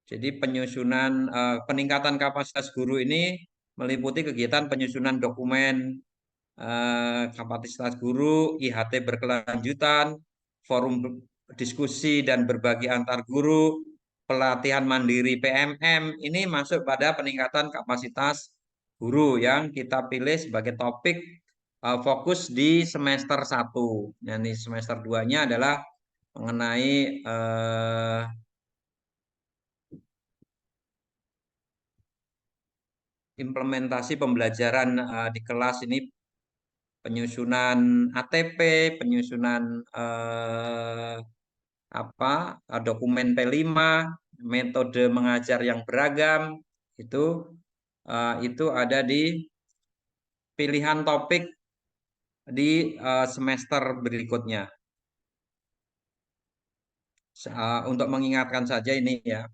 Jadi penyusunan peningkatan kapasitas guru ini meliputi kegiatan penyusunan dokumen kapasitas guru, IHT berkelanjutan, forum diskusi dan berbagi antar guru, pelatihan mandiri PMM. Ini masuk pada peningkatan kapasitas guru yang kita pilih sebagai topik fokus di semester 1. Nah, ini semester 2-nya adalah mengenai implementasi pembelajaran di kelas ini, penyusunan ATP, penyusunan dokumen P5, metode mengajar yang beragam, itu ada di pilihan topik di semester berikutnya. Untuk mengingatkan saja ini ya.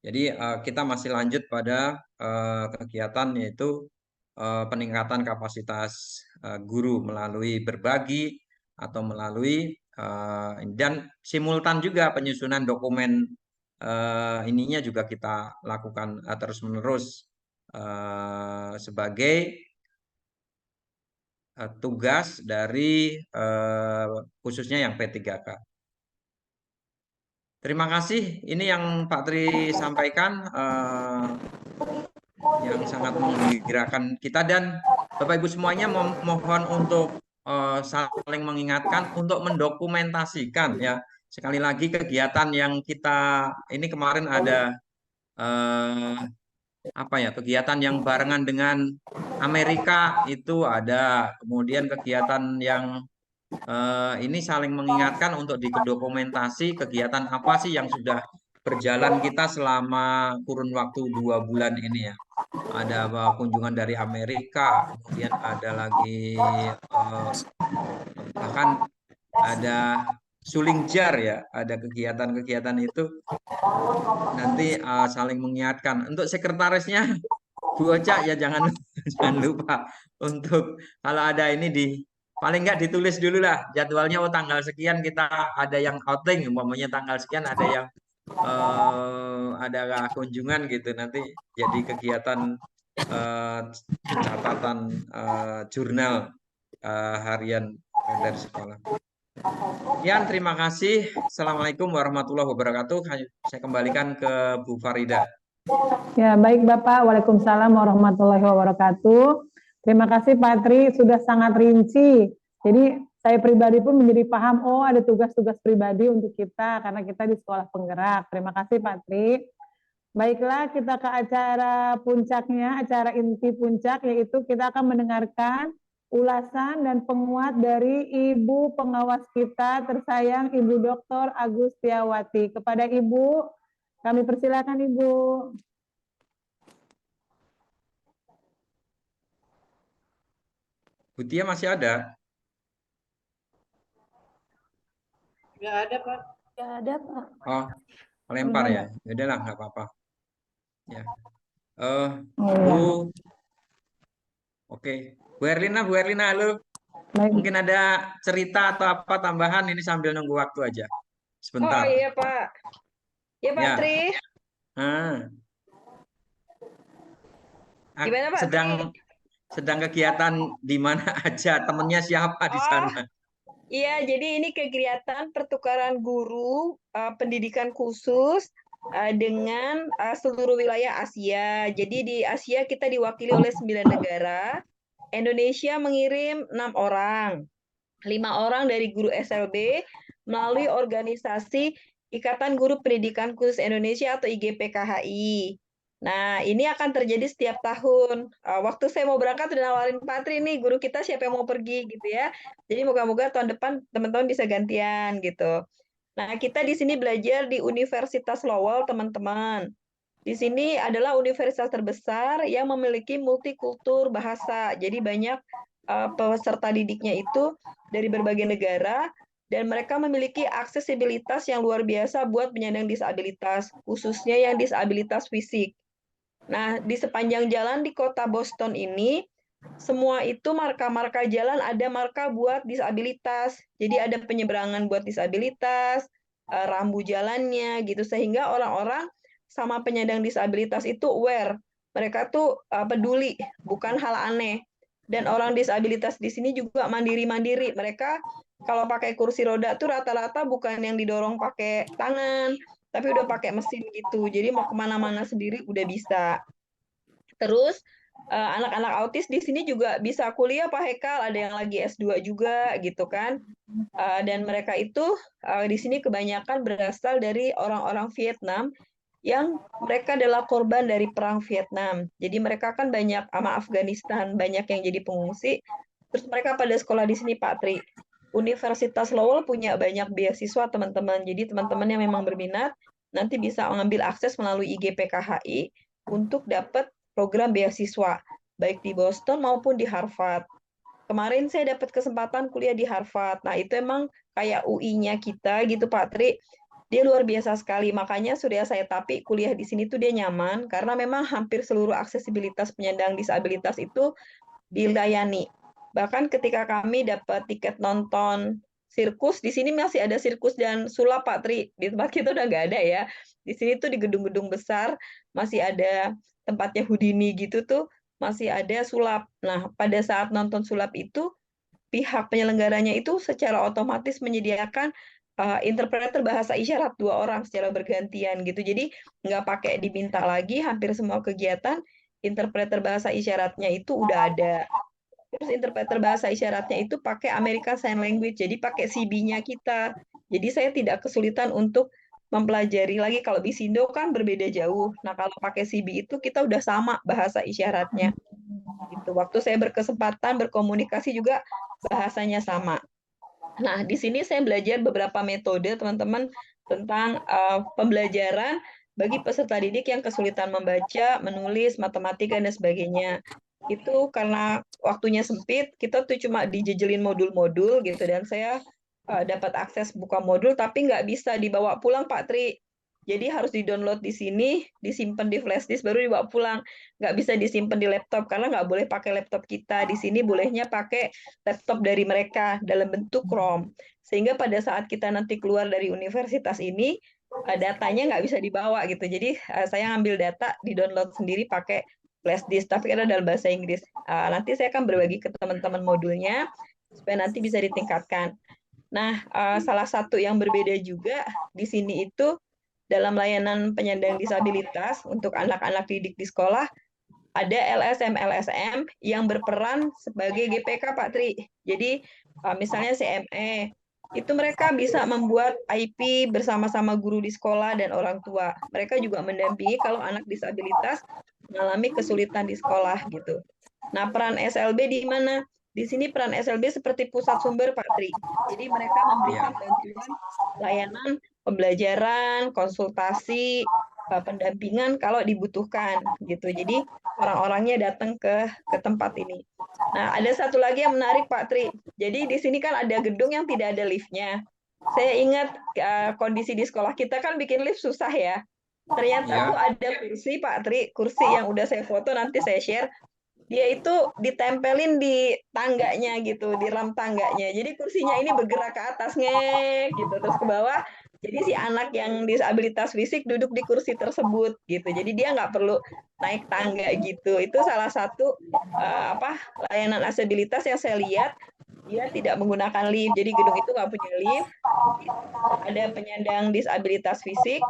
Jadi kita masih lanjut pada kegiatan yaitu peningkatan kapasitas guru melalui berbagi atau melalui dan simultan juga penyusunan dokumen ininya juga kita lakukan terus-menerus sebagai tugas dari khususnya yang P3K. Terima kasih. Ini yang Pak Tri sampaikan yang sangat menggembirakan kita, dan Bapak Ibu semuanya mohon untuk saling mengingatkan untuk mendokumentasikan ya. Sekali lagi kegiatan yang kita ini kemarin ada kegiatan yang barengan dengan Amerika itu ada, kemudian kegiatan yang ini saling mengingatkan untuk didokumentasi kegiatan apa sih yang sudah berjalan kita selama kurun waktu 2 bulan ini ya. Ada kunjungan dari Amerika, kemudian ada lagi bahkan ada suling jar ya, ada kegiatan-kegiatan itu nanti saling mengingatkan. Untuk sekretarisnya Bu Oca ya jangan jangan lupa untuk kalau ada ini paling nggak ditulis dulu lah jadwalnya, oh tanggal sekian kita ada yang outing, umpamanya tanggal sekian ada yang ada kunjungan gitu, nanti jadi kegiatan catatan jurnal harian dari sekolah. Sekian, terima kasih. Assalamualaikum warahmatullahi wabarakatuh. Saya kembalikan ke Bu Farida. Ya, baik Bapak. Waalaikumsalam warahmatullahi wabarakatuh. Terima kasih Pak Tri, sudah sangat rinci. Jadi saya pribadi pun menjadi paham, oh ada tugas-tugas pribadi untuk kita, karena kita di sekolah penggerak. Terima kasih Pak Tri. Baiklah, kita ke acara puncaknya, acara inti puncak, yaitu kita akan mendengarkan ulasan dan penguat dari Ibu pengawas kita tersayang, Ibu Dr. Agustiawati. Kepada Ibu, kami persilakan Ibu. Bu Tia masih ada? Nggak ada, Pak. Nggak ada, Pak. Oh, melempar Nggak ya? Yaudahlah, nggak apa-apa. Ya. Oh, Bu, iya. oke. Bu Erlina, halo. Baik. Mungkin ada cerita atau apa tambahan ini sambil nunggu waktu aja. Oh Sebentar. iya Pak. Ya Pak Ya. Tri. Gimana Pak Sedang kegiatan di mana aja? Temennya siapa di sana? Iya, jadi ini kegiatan pertukaran guru pendidikan khusus dengan seluruh wilayah Asia. Jadi di Asia kita diwakili oleh 9 negara. Indonesia mengirim 6 orang. 5 orang dari guru SLB melalui organisasi Ikatan Guru Pendidikan Khusus Indonesia atau IGPKHI. Nah, ini akan terjadi setiap tahun. Waktu saya mau berangkat udah nawarin Pak Tri nih, guru kita siapa yang mau pergi gitu ya. Jadi moga-moga tahun depan teman-teman bisa gantian gitu. Nah, kita di sini belajar di Universitas Lowell, teman-teman. Di sini adalah universitas terbesar yang memiliki multikultur bahasa. Jadi banyak peserta didiknya itu dari berbagai negara dan mereka memiliki aksesibilitas yang luar biasa buat penyandang disabilitas, khususnya yang disabilitas fisik. Nah, di sepanjang jalan di kota Boston ini, semua itu marka-marka jalan ada marka buat disabilitas. Jadi ada penyeberangan buat disabilitas, rambu jalannya gitu, sehingga orang-orang sama penyandang disabilitas itu aware. Mereka tuh peduli, bukan hal aneh. Dan orang disabilitas di sini juga mandiri-mandiri. Mereka kalau pakai kursi roda tuh rata-rata bukan yang didorong pakai tangan, tapi udah pakai mesin gitu. Jadi mau kemana-mana sendiri udah bisa. Terus anak-anak autis di sini juga bisa kuliah Pak Hekal, ada yang lagi S2 juga gitu kan. Dan mereka itu di sini kebanyakan berasal dari orang-orang Vietnam yang mereka adalah korban dari perang Vietnam. Jadi mereka kan banyak sama Afghanistan, banyak yang jadi pengungsi. Terus mereka pada sekolah di sini Pak Tri. Universitas Lowell punya banyak beasiswa teman-teman. Jadi teman-teman yang memang berminat nanti bisa mengambil akses melalui IGPKHI untuk dapat program beasiswa baik di Boston maupun di Harvard. Kemarin saya dapat kesempatan kuliah di Harvard. Nah, itu emang kayak UI-nya kita gitu Pak Tri. Dia luar biasa sekali. Makanya Surya saya tapi kuliah di sini tuh dia nyaman karena memang hampir seluruh aksesibilitas penyandang disabilitas itu dilayani. Bahkan ketika kami dapat tiket nonton sirkus, di sini masih ada sirkus dan sulap Pak Tri. Di tempat kita udah nggak ada ya. Di sini tuh di gedung-gedung besar masih ada tempatnya Houdini gitu tuh, masih ada sulap. Nah, pada saat nonton sulap itu, pihak penyelenggaranya itu secara otomatis menyediakan interpreter bahasa isyarat 2 orang secara bergantian gitu. Jadi nggak pakai diminta lagi, hampir semua kegiatan interpreter bahasa isyaratnya itu udah ada. Terus interpreter bahasa isyaratnya itu pakai American Sign Language, jadi pakai CB-nya kita. Jadi saya tidak kesulitan untuk mempelajari lagi. Kalau Bisindo kan berbeda jauh. Nah, kalau pakai CB itu kita udah sama bahasa isyaratnya. Gitu. Waktu saya berkesempatan berkomunikasi juga bahasanya sama. Nah, di sini saya belajar beberapa metode, teman-teman, tentang pembelajaran bagi peserta didik yang kesulitan membaca, menulis, matematika, dan sebagainya. Itu karena waktunya sempit, kita tuh cuma dijejelin modul-modul gitu, dan saya dapat akses buka modul, tapi nggak bisa dibawa pulang, Pak Tri. Jadi harus di-download di sini, disimpan di flash disk, baru dibawa pulang. Nggak bisa disimpan di laptop, karena nggak boleh pakai laptop kita. Di sini bolehnya pakai laptop dari mereka dalam bentuk ROM. Sehingga pada saat kita nanti keluar dari universitas ini, datanya nggak bisa dibawa gitu. Jadi saya ngambil data, di-download sendiri pakai flash disk, tapi karena dalam bahasa Inggris. Nanti saya akan berbagi ke teman-teman modulnya, supaya nanti bisa ditingkatkan. Nah, salah satu yang berbeda juga di sini itu, dalam layanan penyandang disabilitas untuk anak-anak didik di sekolah, ada LSM-LSM yang berperan sebagai GPK, Pak Tri. Jadi misalnya CME, itu mereka bisa membuat IP bersama-sama guru di sekolah dan orang tua. Mereka juga mendampingi kalau anak disabilitas mengalami kesulitan di sekolah gitu. Nah, peran SLB di mana? Di sini peran SLB seperti pusat sumber, Pak Tri. Jadi mereka memberikan bantuan layanan pembelajaran, konsultasi, pendampingan kalau dibutuhkan gitu. Jadi orang-orangnya datang ke tempat ini. Nah, ada satu lagi yang menarik, Pak Tri. Jadi di sini kan ada gedung yang tidak ada liftnya. Saya ingat kondisi di sekolah kita kan bikin lift susah ya. Ternyata Ya. tuh ada kursi, Pak Tri, kursi yang udah saya foto, nanti saya share. Dia itu ditempelin di tangganya gitu, di rem tangganya. Jadi kursinya ini bergerak ke atas, ngek gitu, terus ke bawah. Jadi si anak yang disabilitas fisik duduk di kursi tersebut gitu. Jadi dia nggak perlu naik tangga gitu. Itu salah satu layanan aksesibilitas yang saya lihat, dia tidak menggunakan lift. Jadi gedung itu nggak punya lift. Ada penyandang disabilitas fisik,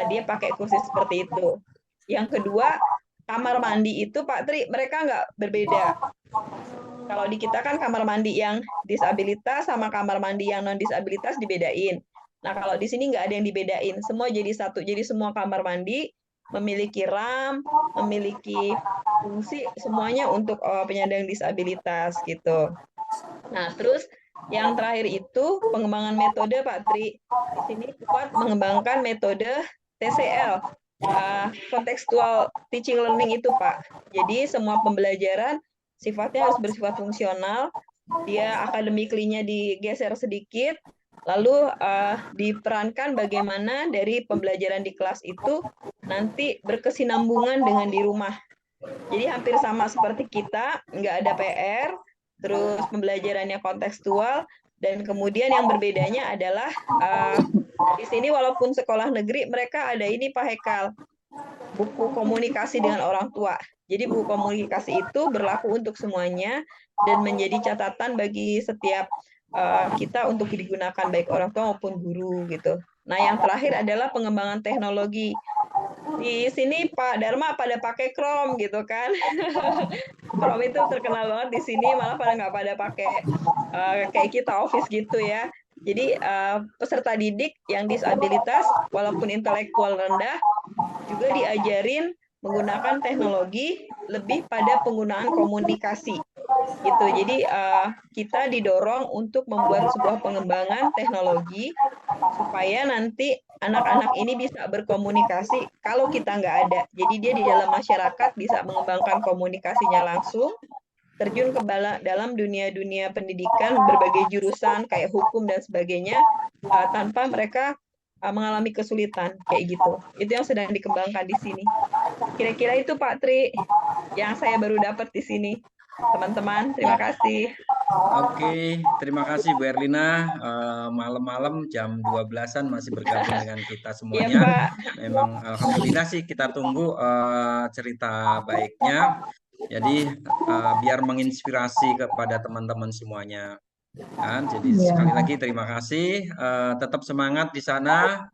dia pakai kursi seperti itu. Yang kedua, kamar mandi itu, Pak Tri, mereka nggak berbeda. Kalau di kita kan kamar mandi yang disabilitas sama kamar mandi yang non-disabilitas dibedain. Nah, kalau di sini nggak ada yang dibedain. Semua jadi satu. Jadi semua kamar mandi memiliki RAM, memiliki fungsi, semuanya untuk penyandang disabilitas gitu. Nah, terus yang terakhir itu pengembangan metode, Pak Tri. Di sini kuat mengembangkan metode TCL, contextual teaching learning itu, Pak. Jadi semua pembelajaran sifatnya harus bersifat fungsional, dia academically-nya digeser sedikit, lalu diperankan bagaimana dari pembelajaran di kelas itu nanti berkesinambungan dengan di rumah. Jadi hampir sama seperti kita, nggak ada PR, terus pembelajarannya kontekstual, dan kemudian yang berbedanya adalah di sini walaupun sekolah negeri, mereka ada ini Pak Hekal, buku komunikasi dengan orang tua. Jadi buku komunikasi itu berlaku untuk semuanya dan menjadi catatan bagi setiap kita untuk digunakan baik orang tua maupun guru gitu. Nah, yang terakhir adalah pengembangan teknologi. Di sini Pak Dharma pada pakai Chrome gitu kan. Chrome itu terkenal banget di sini, malah pada nggak pada pakai kayak kita Office gitu ya. Jadi peserta didik yang disabilitas walaupun intelektual rendah juga diajarin menggunakan teknologi lebih pada penggunaan komunikasi gitu. Jadi kita didorong untuk membuat sebuah pengembangan teknologi supaya nanti anak-anak ini bisa berkomunikasi kalau kita nggak ada. Jadi dia di dalam masyarakat bisa mengembangkan komunikasinya langsung, terjun ke dalam dunia-dunia pendidikan, berbagai jurusan kayak hukum dan sebagainya, tanpa mereka mengalami kesulitan kayak gitu. Itu yang sedang dikembangkan di sini. Kira-kira itu Pak Tri yang saya baru dapat di sini. Teman-teman, terima kasih. Oke, terima kasih Bu Erlina. Malam-malam jam 12-an masih bergabung dengan kita Iya, semuanya. Pak. Memang alhamdulillah sih kita tunggu cerita baiknya. Jadi biar menginspirasi kepada teman-teman semuanya. Kan? Jadi sekali lagi terima kasih. Tetap semangat di sana.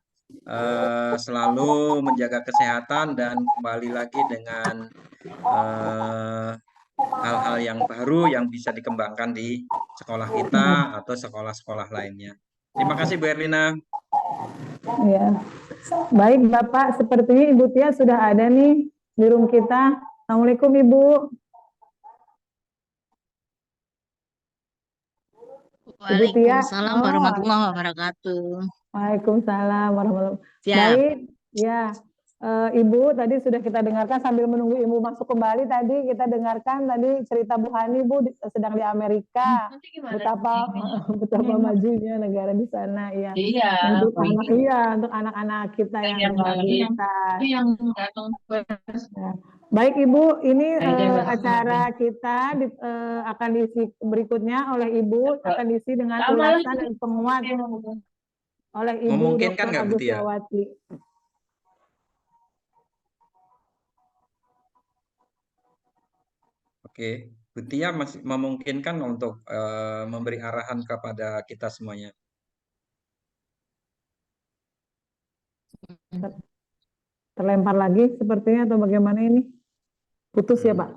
Selalu menjaga kesehatan dan kembali lagi dengan hal-hal yang baru yang bisa dikembangkan di sekolah kita atau sekolah-sekolah lainnya. Terima kasih Bu Erlina. Ya. Baik Bapak, sepertinya Ibu Tia sudah ada nih di room kita. Assalamualaikum Ibu. Ibu Tia. Waalaikumsalam Oh, warahmatullahi wabarakatuh. Waalaikumsalam warahmatullahi wabarakatuh. Siap. Baik, ya. Ibu tadi sudah kita dengarkan sambil menunggu Ibu masuk kembali tadi kita dengarkan tadi cerita Bu Hani Bu sedang di Amerika. Betapa betapa majunya negara di sana ya. Iya, Untuk anak untuk anak-anak kita yang disabilitas. Ya. Baik Ibu, ini acara kita akan diisi berikutnya oleh Ibu akan diisi dengan ulasan dan penguat oleh Ibu Memungkinkan Dr. nggak, Bu Tia? Aguswati. Oke, Bu Tia masih memungkinkan untuk memberi arahan kepada kita semuanya. Terlempar lagi sepertinya atau bagaimana ini? Putus ya Pak?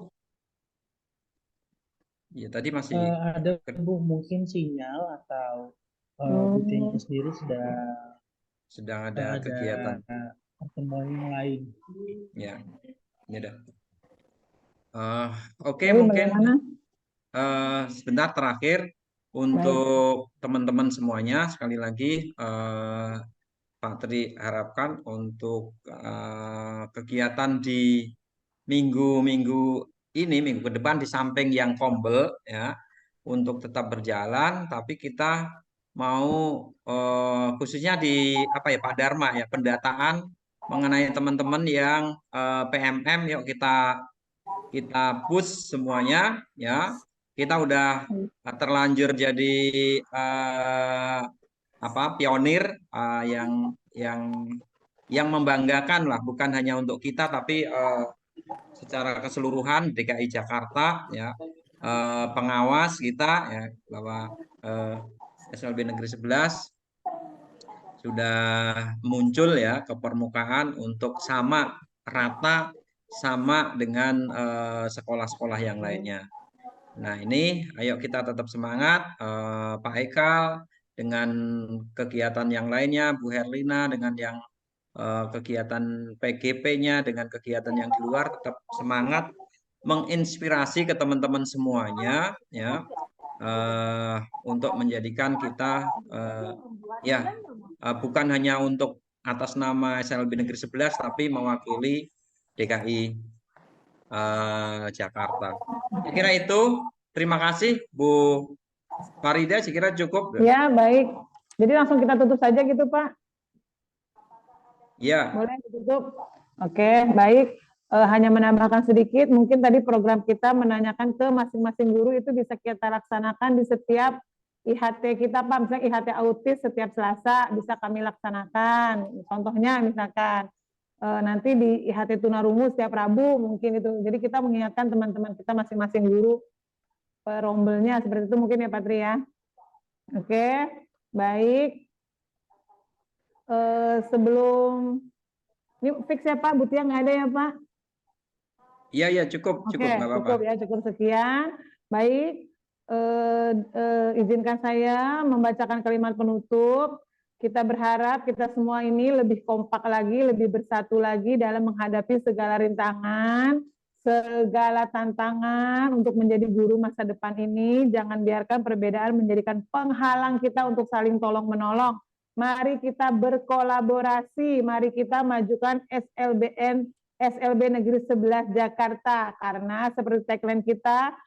Ya, tadi masih Ada Bu mungkin sinyal atau Bu Tia sendiri sedang ada kegiatan. pertemuan yang lain. Ya, ini dah. Oke, Jadi mungkin bagaimana? sebentar terakhir untuk teman-teman semuanya sekali lagi Pak Tri harapkan untuk kegiatan di minggu-minggu ini, minggu ke depan di samping yang kombel ya untuk tetap berjalan, tapi kita mau khususnya di apa ya Pak Dharma ya pendataan mengenai teman-teman yang PMM, yuk kita push semuanya ya. Kita udah terlanjur jadi pionir yang membanggakan lah, bukan hanya untuk kita tapi secara keseluruhan DKI Jakarta ya, pengawas kita ya bahwa SLB Negeri 11 sudah muncul ya ke permukaan untuk sama rata sama dengan sekolah-sekolah yang lainnya. Nah ini ayo kita tetap semangat, Pak Ekal dengan kegiatan yang lainnya, Bu Herlina dengan yang kegiatan PGP-nya, dengan kegiatan yang di luar, tetap semangat menginspirasi ke teman-teman semuanya ya untuk menjadikan kita bukan hanya untuk atas nama SLB Negeri 11 tapi mewakili DKI Jakarta. Saya kira itu. Terima kasih Bu Farida, saya kira cukup. Ya, baik. Jadi langsung kita tutup saja gitu, Pak. Ya. Boleh ditutup? Oke, baik. Hanya menambahkan sedikit, mungkin tadi program kita menanyakan ke masing-masing guru itu bisa kita laksanakan di setiap IHT kita, Pak. Misalnya IHT autis setiap Selasa bisa kami laksanakan. Contohnya misalkan nanti di IHT tunarungu setiap Rabu mungkin itu. Jadi kita mengingatkan teman-teman kita masing-masing guru perombelnya seperti itu mungkin ya Pak Tri ya. Oke, baik. Sebelum ini fix ya Pak, Bu Tia nggak ada ya Pak? Iya cukup, nggak apa-apa. Cukup ya, cukup sekian. Baik, izinkan saya membacakan kalimat penutup. Kita berharap kita semua ini lebih kompak lagi, lebih bersatu lagi dalam menghadapi segala rintangan, segala tantangan untuk menjadi guru masa depan ini. Jangan biarkan perbedaan menjadikan penghalang kita untuk saling tolong-menolong. Mari kita berkolaborasi, mari kita majukan SLB Negeri 11 Jakarta, karena seperti tagline kita,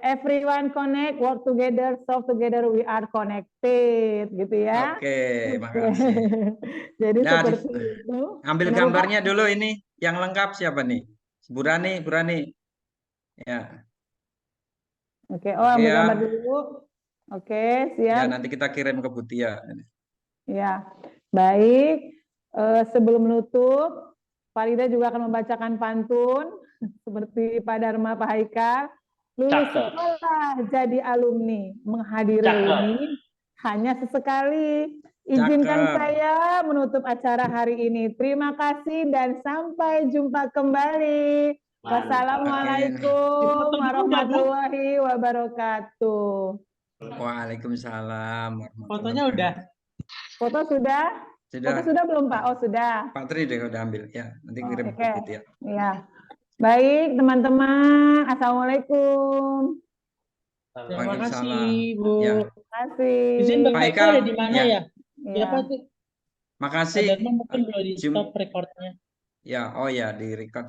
everyone connect, work together, solve together, we are connected, gitu ya. Oke, makasih. Jadi Nah, seperti itu. ambil Kenapa, gambarnya Pak? dulu ini, yang lengkap siapa nih? Burani. Ya. Oke, ambil ya. gambar dulu. Oke, siap. Ya, nanti kita kirim ke Bu Tia. Ya, baik. Sebelum menutup, Farida juga akan membacakan pantun seperti Pak Dharma, Pak Haikal. Lulus sekolah jadi alumni, menghadiri ini hanya sesekali. Izinkan saya menutup acara hari ini. Terima kasih dan sampai jumpa kembali. Wassalamualaikum warahmatullahi wabarakatuh. Waalaikumsalam. Fotonya udah? Foto sudah? Foto sudah belum Pak? Oh sudah. Pak Tri deh udah ambil ya. Nanti kirim ke Bu Tia. Ya. Baik teman-teman. Assalamualaikum. Terima Waalaikumsalam. kasih, Bu. Ya, Terima kasih. Izin Mbak Pak Eka Eka, ada di mana ya, ya? Iya. Siapa sih? Pak makasih. Dharma mungkin boleh di Jum- stop recordnya. Ya, oh ya, di record.